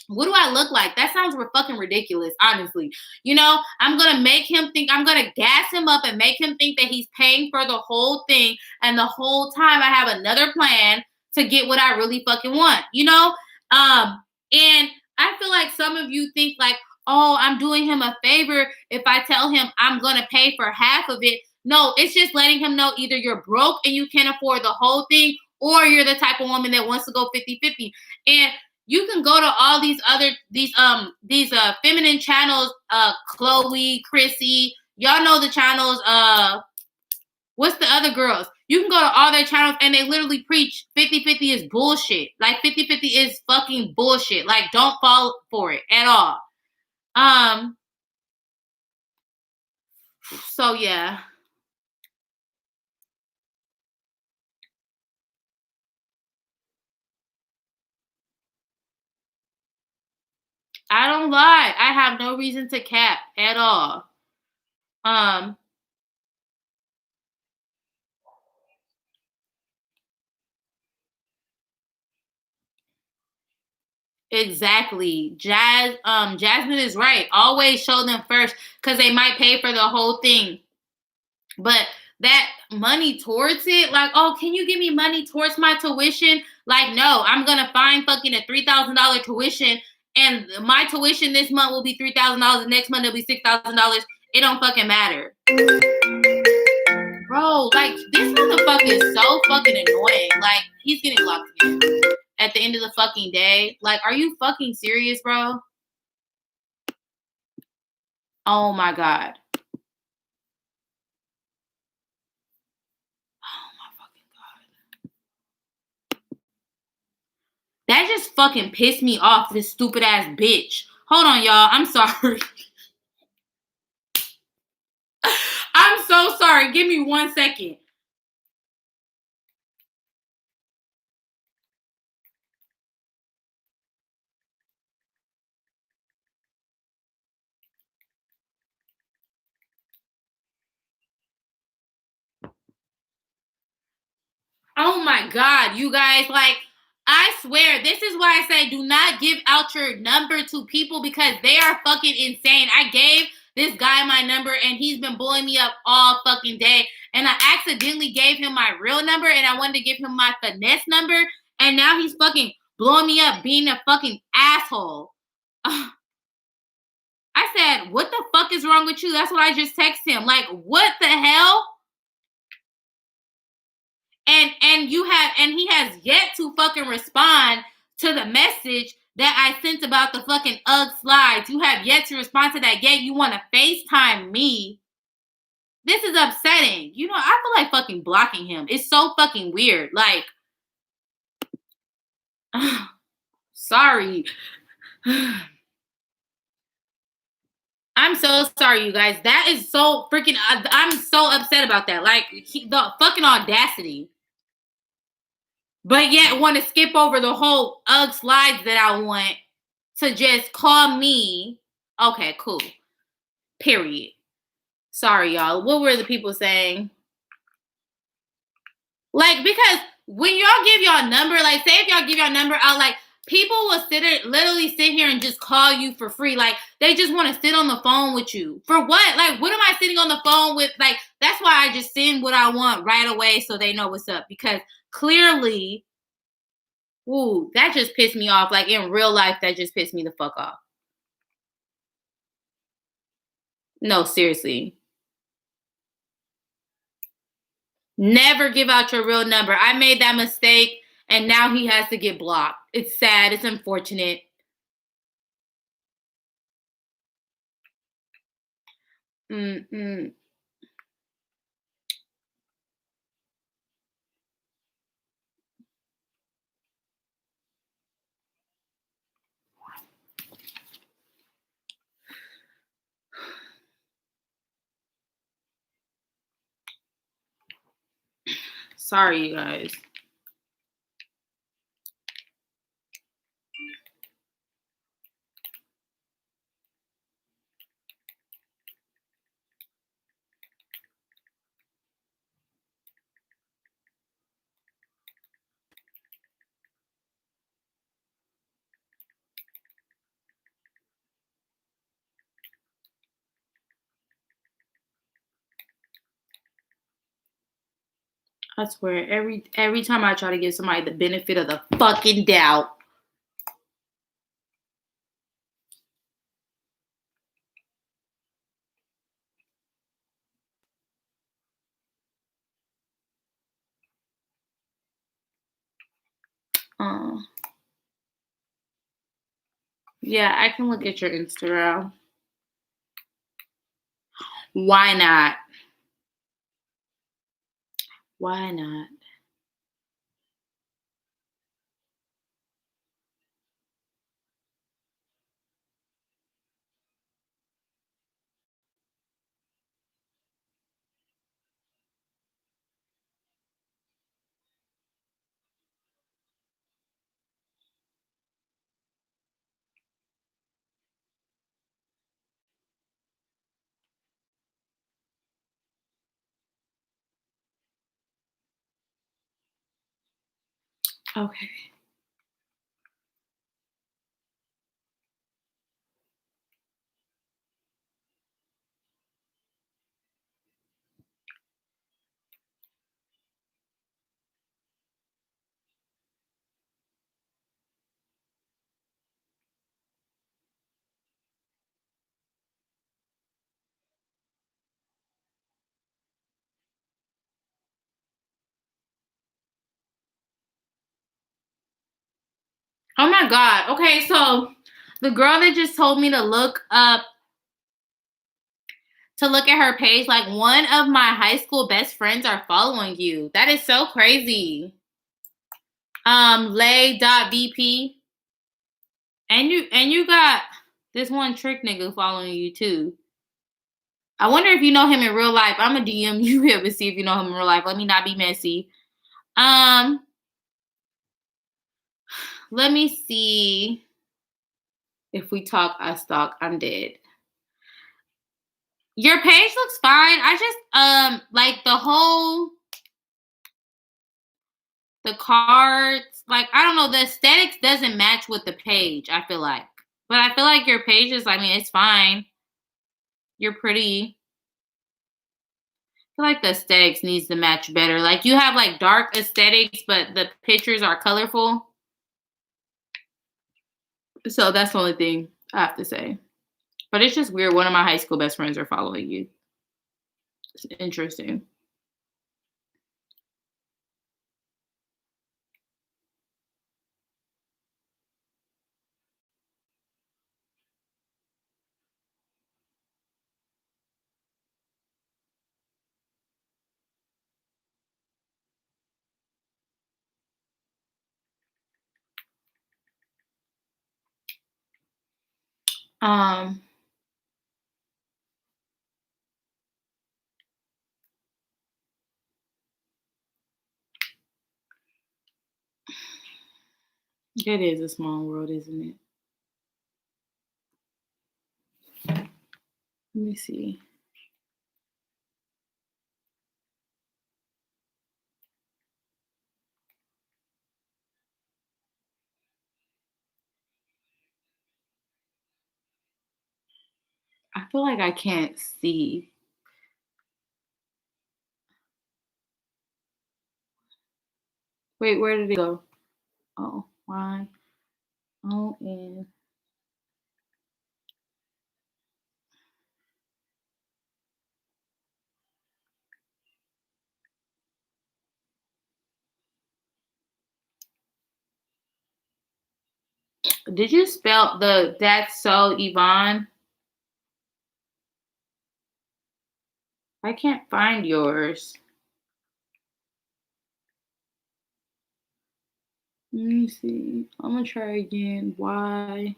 What do I look like? That sounds fucking ridiculous, honestly. You know, I'm going to make him think, I'm going to gas him up and make him think that he's paying for the whole thing. And the whole time I have another plan to get what I really fucking want, you know? And I feel like some of you think like, oh, I'm doing him a favor if I tell him I'm going to pay for half of it. No, it's just letting him know either you're broke and you can't afford the whole thing, or you're the type of woman that wants to go 50-50. And you can go to all these other these feminine channels, Chloe, Chrissy, y'all know the channels, what's the other girls? You can go to all their channels and they literally preach 50-50 is bullshit. Like 50-50 is fucking bullshit. Like, don't fall for it at all. So yeah. I don't lie. I have no reason to cap at all. Exactly. Jasmine is right. Always show them first, because they might pay for the whole thing. But that money towards it, like, oh, can you give me money towards my tuition? Like, no, I'm gonna find fucking a $3,000 tuition, and my tuition this month will be $3,000. The next month it'll be $6,000. It don't fucking matter, bro. Like, this motherfucker is so fucking annoying. Like, he's getting locked again at the end of the fucking day. Like, are you fucking serious, bro? Oh my god. That just fucking pissed me off, this stupid ass bitch. Hold on, y'all. I'm sorry. I'm so sorry. Give me 1 second. Oh my god, you guys, like, I swear, this is why I say do not give out your number to people, because they are fucking insane. I gave this guy my number and he's been blowing me up all fucking day. And I accidentally gave him my real number and I wanted to give him my finesse number. And now he's fucking blowing me up, being a fucking asshole. I said, what the fuck is wrong with you? That's what I just texted him. Like, what the hell? And he has yet to fucking respond to the message that I sent about the fucking UGG slides. You have yet to respond to that. Yet you want to FaceTime me. This is upsetting. You know, I feel like fucking blocking him. It's so fucking weird. Like, sorry. I'm so sorry, you guys. That is so freaking. I'm so upset about that. Like, the fucking audacity. But yet want to skip over the whole UGG slides that I want to just call me. Okay, cool. Period. Sorry, y'all. What were the people saying? Like, because when y'all give y'all number, like, say if y'all give y'all number out, like, people will literally sit here and just call you for free. Like, they just want to sit on the phone with you. For what? Like, what am I sitting on the phone with? Like, that's why I just send what I want right away so they know what's up. Because clearly, ooh, that just pissed me off. Like, in real life, that just pissed me the fuck off. No, seriously. Never give out your real number. I made that mistake, and now he has to get blocked. It's sad. It's unfortunate. Mm-mm. Sorry, you guys. I swear, every time I try to give somebody the benefit of the fucking doubt. Uh, yeah, I can look at your Instagram. Why not? Why not? Okay. Oh my God. Okay, so the girl that just told me to look at her page, like one of my high school best friends are following you. That is so crazy. Lay.vp. And you got this one trick nigga following you too. I wonder if you know him in real life. I'm gonna DM you here to see if you know him in real life. Let me not be messy. Let me see. If we talk, I stalk. I'm dead. Your page looks fine. I just like the cards, like I don't know, the aesthetics doesn't match with the page, I feel like. But I feel like your page is, I mean, it's fine. You're pretty. I feel like the aesthetics needs to match better. Like you have like dark aesthetics, but the pictures are colorful. So that's the only thing I have to say. But it's just weird. One of my high school best friends are following you. It's interesting. Um, it is a small world, isn't it? Let me see. I feel like I can't see. Wait, where did it go? Oh, why? Oh, and did you spell that's so Yvonne? I can't find yours. Let me see. I'm gonna try again. Why?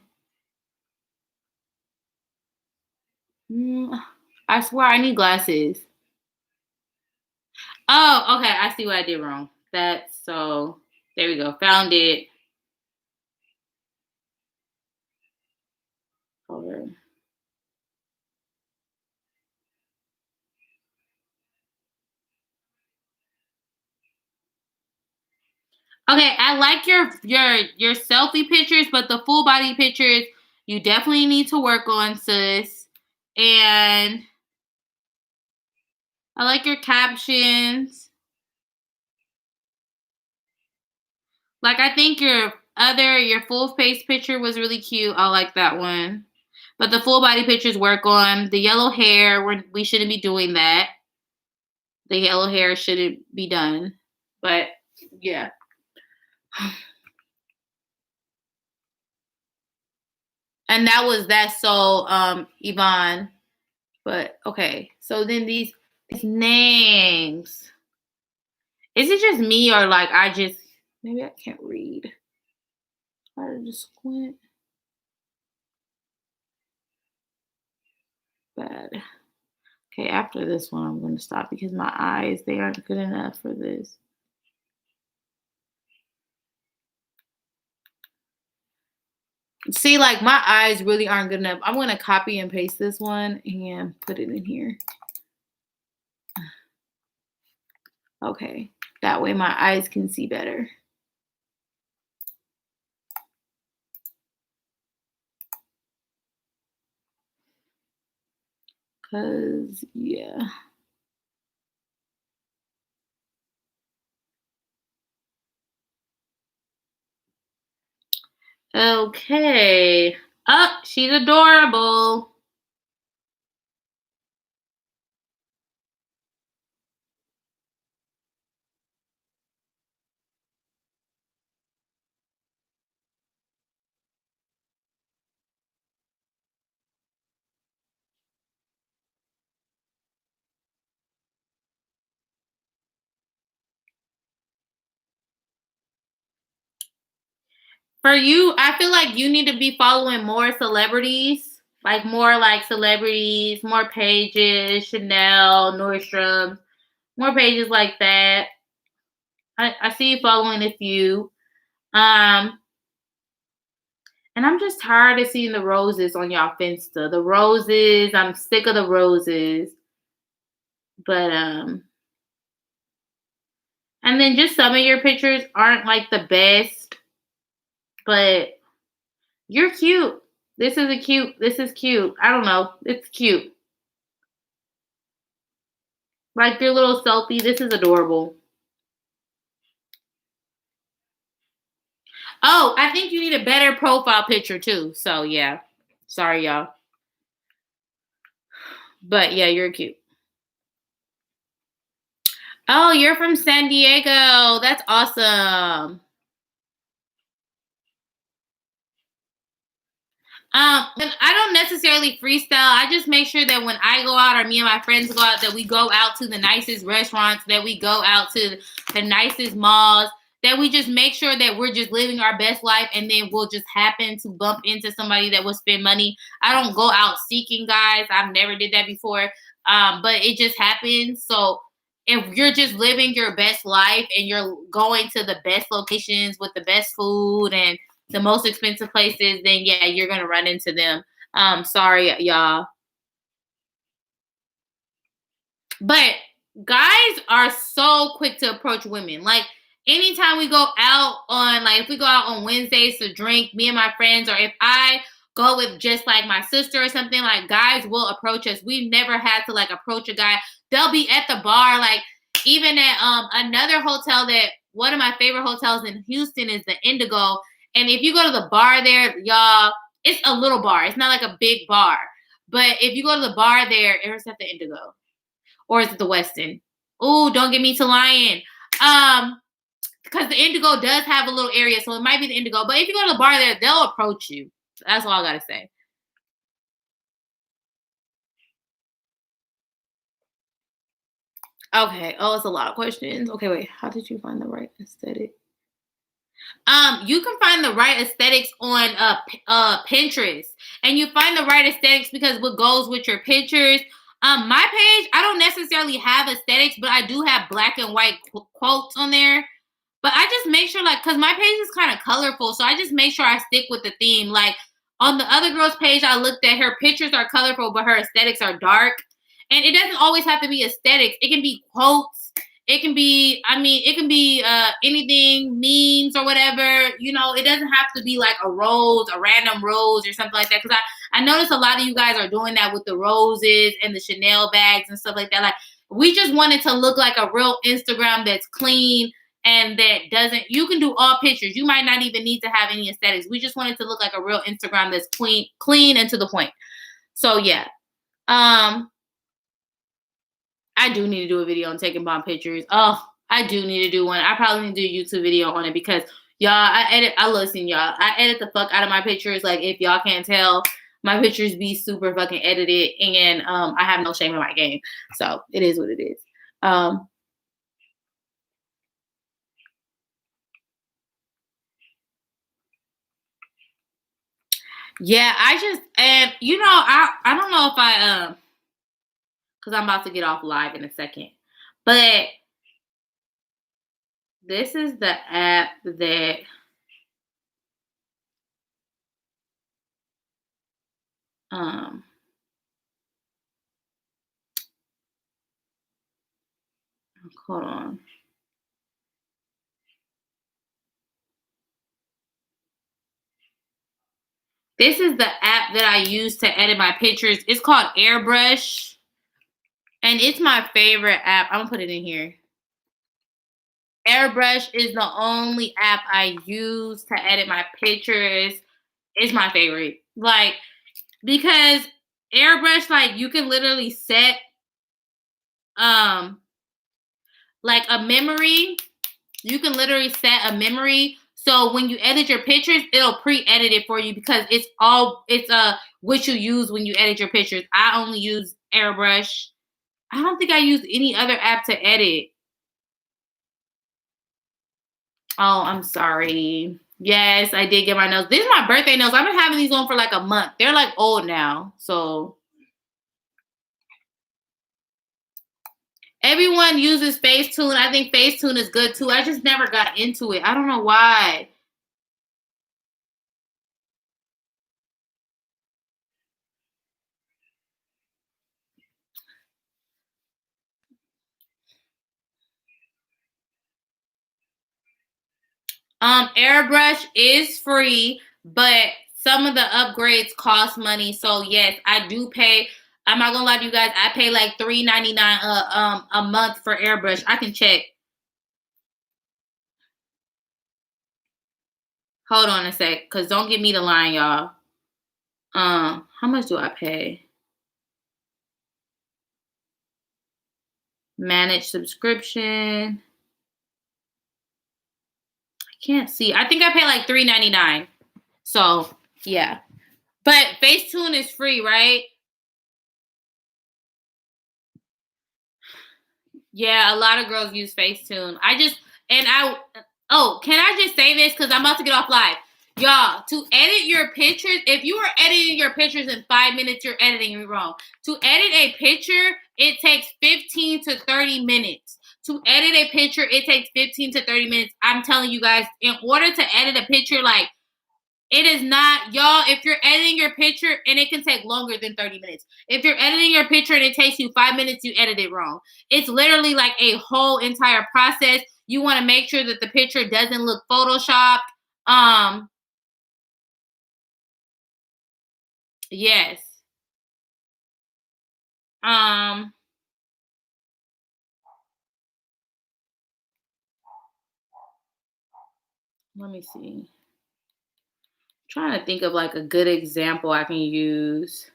I swear I need glasses. Oh, okay. I see what I did wrong. That's so. There we go. Found it. Okay. Okay, I like your selfie pictures, but the full body pictures you definitely need to work on, sis. And I like your captions. Like, I think your full face picture was really cute. I like that one. But the full body pictures work on. The yellow hair, we shouldn't be doing that. The yellow hair shouldn't be done. But yeah. And that's so Yvonne. But okay. So then these names. Is it just me or like maybe I can't read. How to just squint. Bad. Okay, after this one, I'm going to stop because my eyes, they aren't good enough for this. See, like my eyes really aren't good enough. I'm going to copy and paste this one and put it in here. Okay, that way my eyes can see better. Cause yeah. Okay. Oh, she's adorable. For you, I feel like you need to be following more celebrities, like more like celebrities, more pages, Chanel, Nordstrom, more pages like that. I see you following a few. And I'm just tired of seeing the roses on y'all Finsta. The roses, I'm sick of the roses. But and then just some of your pictures aren't like the best, but you're cute. This is cute. I don't know. It's cute. Like your little selfie, this is adorable. Oh, I think you need a better profile picture too. So yeah. Sorry, y'all. But yeah, you're cute. Oh, you're from San Diego. That's awesome. And I don't necessarily freestyle. I just make sure that when I go out or me and my friends go out, that we go out to the nicest restaurants, that we go out to the nicest malls, that we just make sure that we're just living our best life, and then we'll just happen to bump into somebody that will spend money. I don't go out seeking guys. I've never did that before. But it just happens. So if you're just living your best life and you're going to the best locations with the best food and the most expensive places, then yeah, you're gonna run into them. Sorry, y'all. But guys are so quick to approach women. Like anytime we go out on, like if we go out on Wednesdays to drink, me and my friends, or if I go with just like my sister or something, like guys will approach us. We've never had to like approach a guy. They'll be at the bar, like even at another hotel, that one of my favorite hotels in Houston is the Indigo. And if you go to the bar there, y'all, it's a little bar. It's not like a big bar. But if you go to the bar there, it's at the Indigo. Or is it the Westin? Ooh, don't get me to lying. Because the Indigo does have a little area, so it might be the Indigo. But if you go to the bar there, they'll approach you. That's all I gotta say. Okay. Oh, it's a lot of questions. Okay, wait. How did you find the right aesthetic? You can find the right aesthetics on Pinterest, and you find the right aesthetics because what goes with your pictures. My page, I don't necessarily have aesthetics, but I do have black and white quotes on there. But I just make sure, like, cause my page is kind of colorful, so I just make sure I stick with the theme. Like on the other girl's page, I looked at her pictures are colorful, but her aesthetics are dark. And it doesn't always have to be aesthetics. It can be quotes. It can be, I mean, it can be anything, memes or whatever. You know, it doesn't have to be like a rose, a random rose or something like that. Because I noticed a lot of you guys are doing that with the roses and the Chanel bags and stuff like that. Like, we just wanted to look like a real Instagram that's clean, and that doesn't, you can do all pictures. You might not even need to have any aesthetics. We just want it to look like a real Instagram that's clean and to the point. So yeah. I do need to do a video on taking bomb pictures. Oh, I do need to do one. I probably need to do a YouTube video on it because y'all, I edit the fuck out of my pictures. Like, if y'all can't tell, my pictures be super fucking edited, and I have no shame in my game. So it is what it is. Yeah, and I don't know if because I'm about to get off live in a second, but this is the app that hold on. This is the app that I use to edit my pictures. It's called Airbrush. And it's my favorite app. I'm going to put it in here. Airbrush is the only app I use to edit my pictures. It's my favorite. Like, because Airbrush, like, you can literally set, like, a memory. You can literally set a memory. So when you edit your pictures, it'll pre-edit it for you because it's what you use when you edit your pictures. I only use Airbrush. I don't think I use any other app to edit. Oh, I'm sorry. Yes, I did get my nails. These are my birthday nails. I've been having these on for like a month. They're like old now. So everyone uses Facetune. I think Facetune is good too. I just never got into it. I don't know why. Airbrush is free, but some of the upgrades cost money. So yes, I do pay. I'm not gonna lie to you guys. I pay like $3.99 a month for Airbrush. I can check. Hold on a sec, cause don't get me the line, y'all. How much do I pay? Manage subscription. I can't see. I think I pay like $3.99. So yeah, but Facetune is free, right? Yeah, a lot of girls use Facetune. Can I just say this? Because I'm about to get off live. Y'all, to edit your pictures, if you are editing your pictures in 5 minutes, you're editing it wrong. To edit a picture, it takes 15 to 30 minutes. To edit a picture, it takes 15 to 30 minutes. I'm telling you guys, in order to edit a picture, like, it is not, y'all, if you're editing your picture, and it can take longer than 30 minutes. If you're editing your picture and it takes you 5 minutes, you edit it wrong. It's literally like a whole entire process. You want to make sure that the picture doesn't look photoshopped. Yes. Let me see. I'm trying to think of like a good example I can use.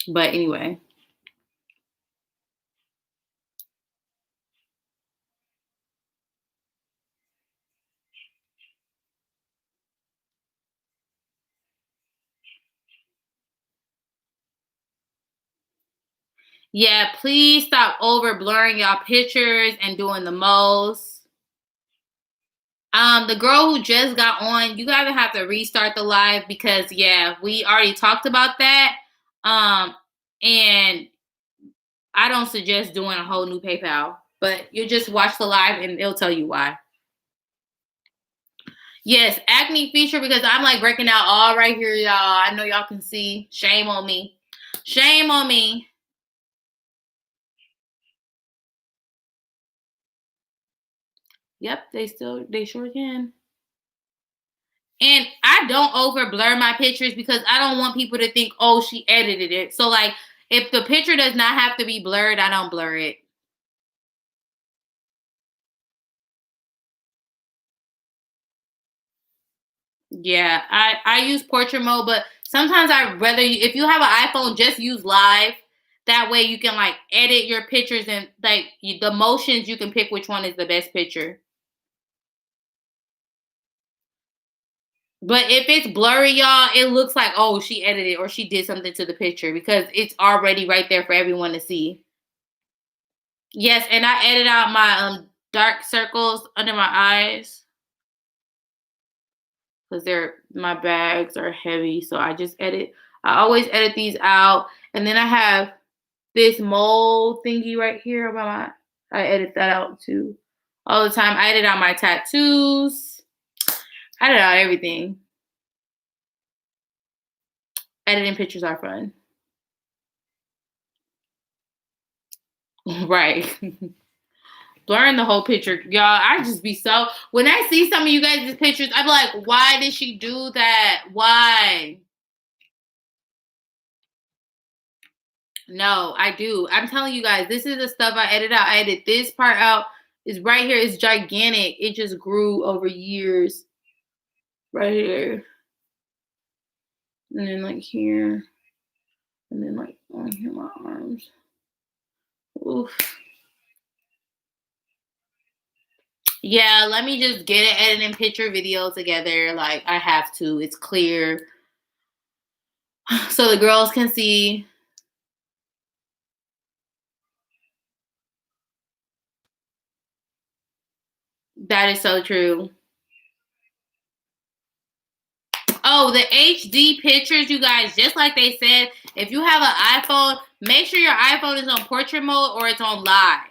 But anyway. Yeah, please stop over blurring y'all pictures and doing the most. The girl who just got on, you gotta have to restart the live because yeah, we already talked about that. And I don't suggest doing a whole new PayPal, but you just watch the live and it'll tell you why. Yes, acne feature because I'm like breaking out all right here, y'all. I know y'all can see. Shame on me. Shame on me. Yep, they sure can. And I don't over blur my pictures because I don't want people to think, oh, she edited it. So like if the picture does not have to be blurred, I don't blur it. Yeah, I use portrait mode, but sometimes I rather if you have an iPhone, just use live. That way you can like edit your pictures and like the motions you can pick which one is the best picture. But if it's blurry, y'all, it looks like oh she edited or she did something to the picture because it's already right there for everyone to see. Yes, and I edit out my dark circles under my eyes because they're my bags are heavy, so I just edit. I always edit these out, and then I have this mole thingy right here about my. I edit that out too, all the time. I edit out my tattoos. I edit out everything. Editing pictures are fun, right? Blurring the whole picture, y'all. I just be so when I see some of you guys' pictures, I be like, why did she do that? Why? No, I do. I'm telling you guys, this is the stuff I edit out. I edit this part out. It's right here. It's gigantic. It just grew over years. Right here. And then like here. And then like on here, my arms. Oof. Yeah, let me just get it editing picture video together. Like I have to. It's clear. So the girls can see. That is so true. Oh, the HD pictures, you guys, just like they said, if you have an iPhone, make sure your iPhone is on portrait mode or it's on live.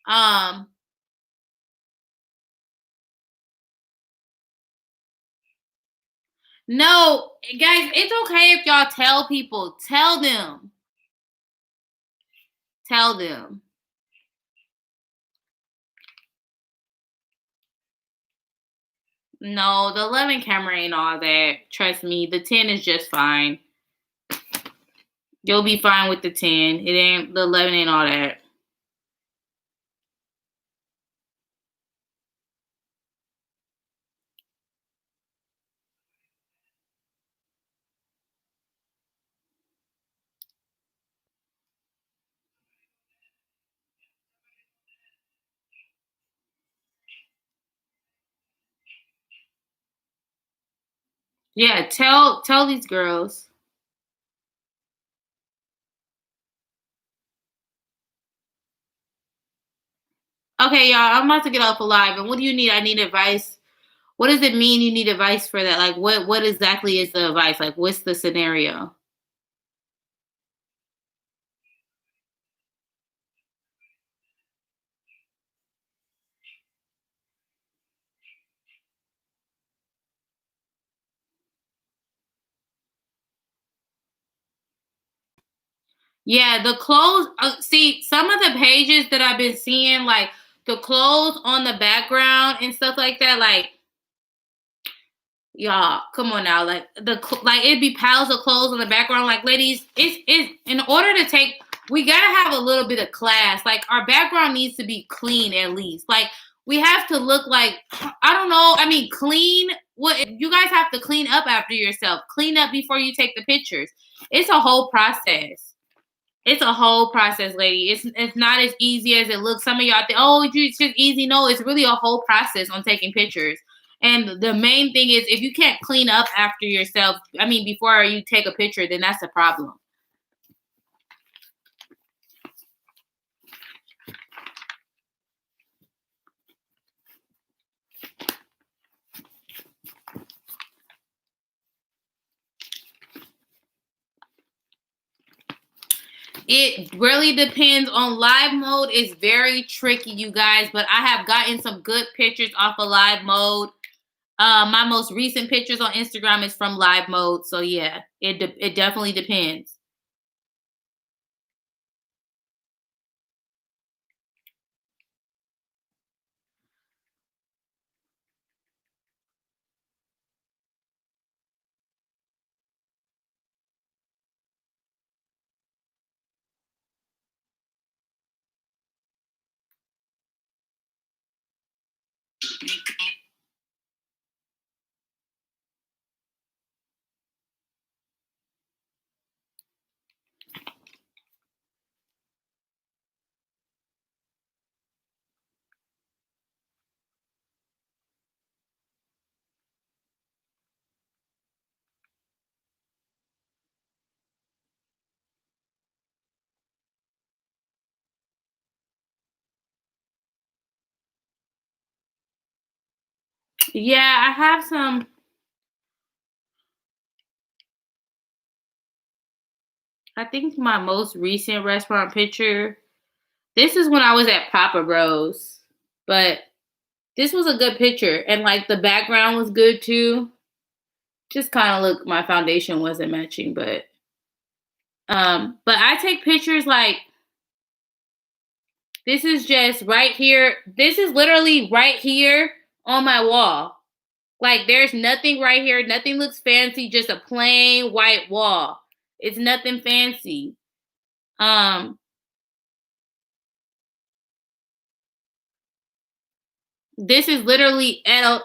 Um, no, guys, it's okay if y'all tell people. Tell them. Tell them. No, the 11 camera ain't all that. Trust me, the 10 is just fine. You'll be fine with the 10. It ain't the 11 ain't all that. Yeah, tell these girls. Okay, y'all, I'm about to get off a live. And what do you need? I need advice. What does it mean you need advice for that? Like what exactly is the advice? Like what's the scenario? Yeah, the clothes. See, some of the pages that I've been seeing, like the clothes on the background and stuff like that. Like, y'all, come on now. Like like it'd be piles of clothes on the background. Like, ladies, it's in order to take. We gotta have a little bit of class. Like, our background needs to be clean at least. Like, we have to look like I don't know. I mean, clean. What you guys have to clean up after yourself. Clean up before you take the pictures. It's a whole process. It's a whole process, lady. It's not as easy as it looks. Some of y'all think, oh, it's just easy. No, it's really a whole process on taking pictures. And the main thing is, if you can't clean up after yourself, I mean, before you take a picture, then that's a problem. It really depends on live mode. Is very tricky, you guys, but I have gotten some good pictures off of live mode. My most recent pictures on Instagram is from live mode. So yeah, it definitely depends. Yeah, I have some. I think my most recent restaurant picture. This is when I was at Papa Bros. But this was a good picture. And like the background was good too. Just kind of look, my foundation wasn't matching, but I take pictures like this is just right here. This is literally right here on my wall. Like there's nothing right here. Nothing looks fancy, just a plain white wall. It's nothing fancy. This is literally at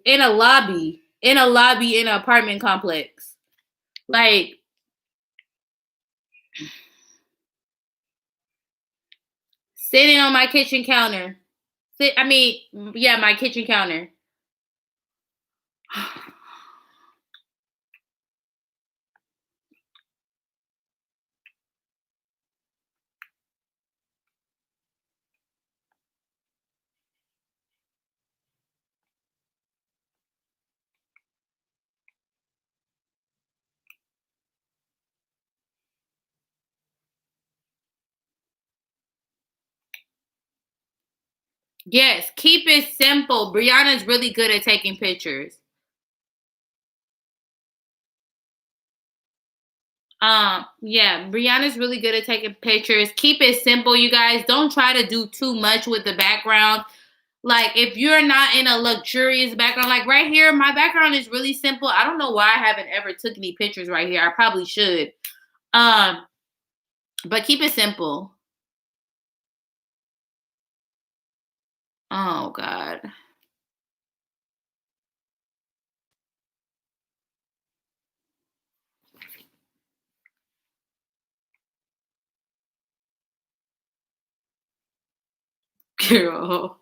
in a lobby, in an apartment complex. Like sitting on my kitchen counter. My kitchen counter. Yes, keep it simple. Brianna's really good at taking pictures. Yeah, Brianna's really good at taking pictures. Keep it simple, you guys. Don't try to do too much with the background. Like, if you're not in a luxurious background, like right here, my background is really simple. I don't know why I haven't ever took any pictures right here. I probably should. But keep it simple. Oh God. Girl.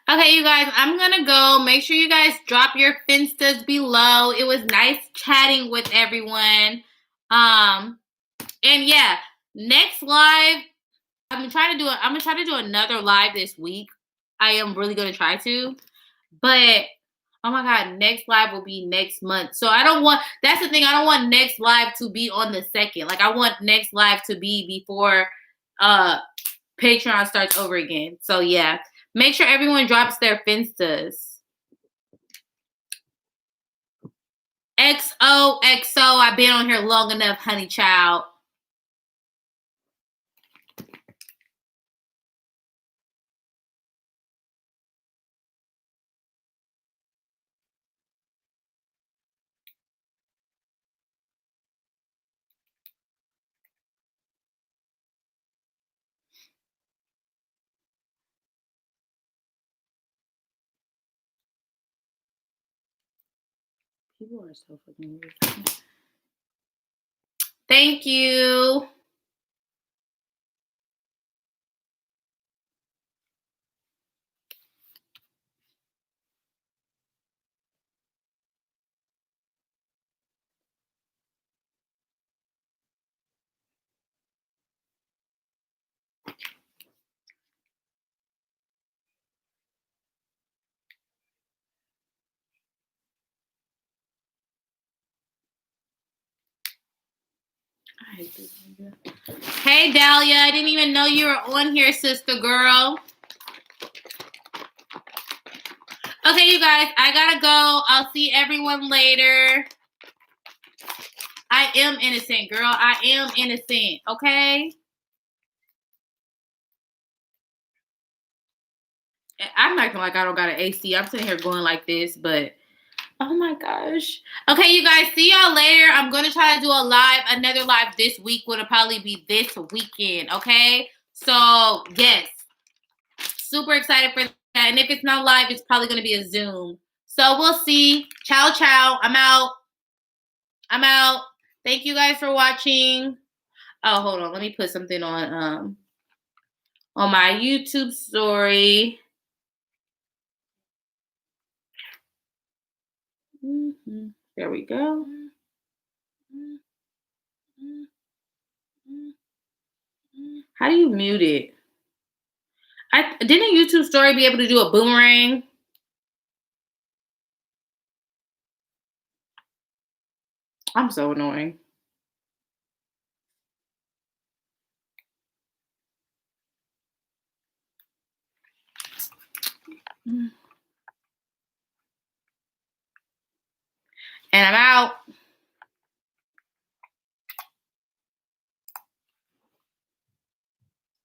Okay, you guys, I'm gonna go. Make sure you guys drop your finstas below. It was nice chatting with everyone. And yeah, next live, I'm gonna try to do another live this week. I am really gonna try to. But oh my god, next live will be next month. So that's the thing, I don't want next live to be on the 2nd. Like I want next live to be before Patreon starts over again. So yeah. Make sure everyone drops their finstas. XOXO, I've been on here long enough, honey child. People are so fucking weird. Thank you. Hey Dahlia, I didn't even know you were on here, sister girl. Okay, you guys, I gotta go. I'll see everyone later. I am innocent, girl. I am innocent. Okay. I'm acting like I don't got an AC. I'm sitting here going like this, but oh my gosh. Okay, you guys, see y'all later. I'm going to try to do another live this week. Would probably be this weekend. Okay. So yes, super excited for that. And if it's not live, it's probably going to be a Zoom. So we'll see. Ciao, ciao. I'm out. I'm out. Thank you guys for watching. Oh, hold on. Let me put something on my YouTube story. There we go. How do you mute it? Didn't YouTube story be able to do a boomerang? I'm so annoying. And I'm out.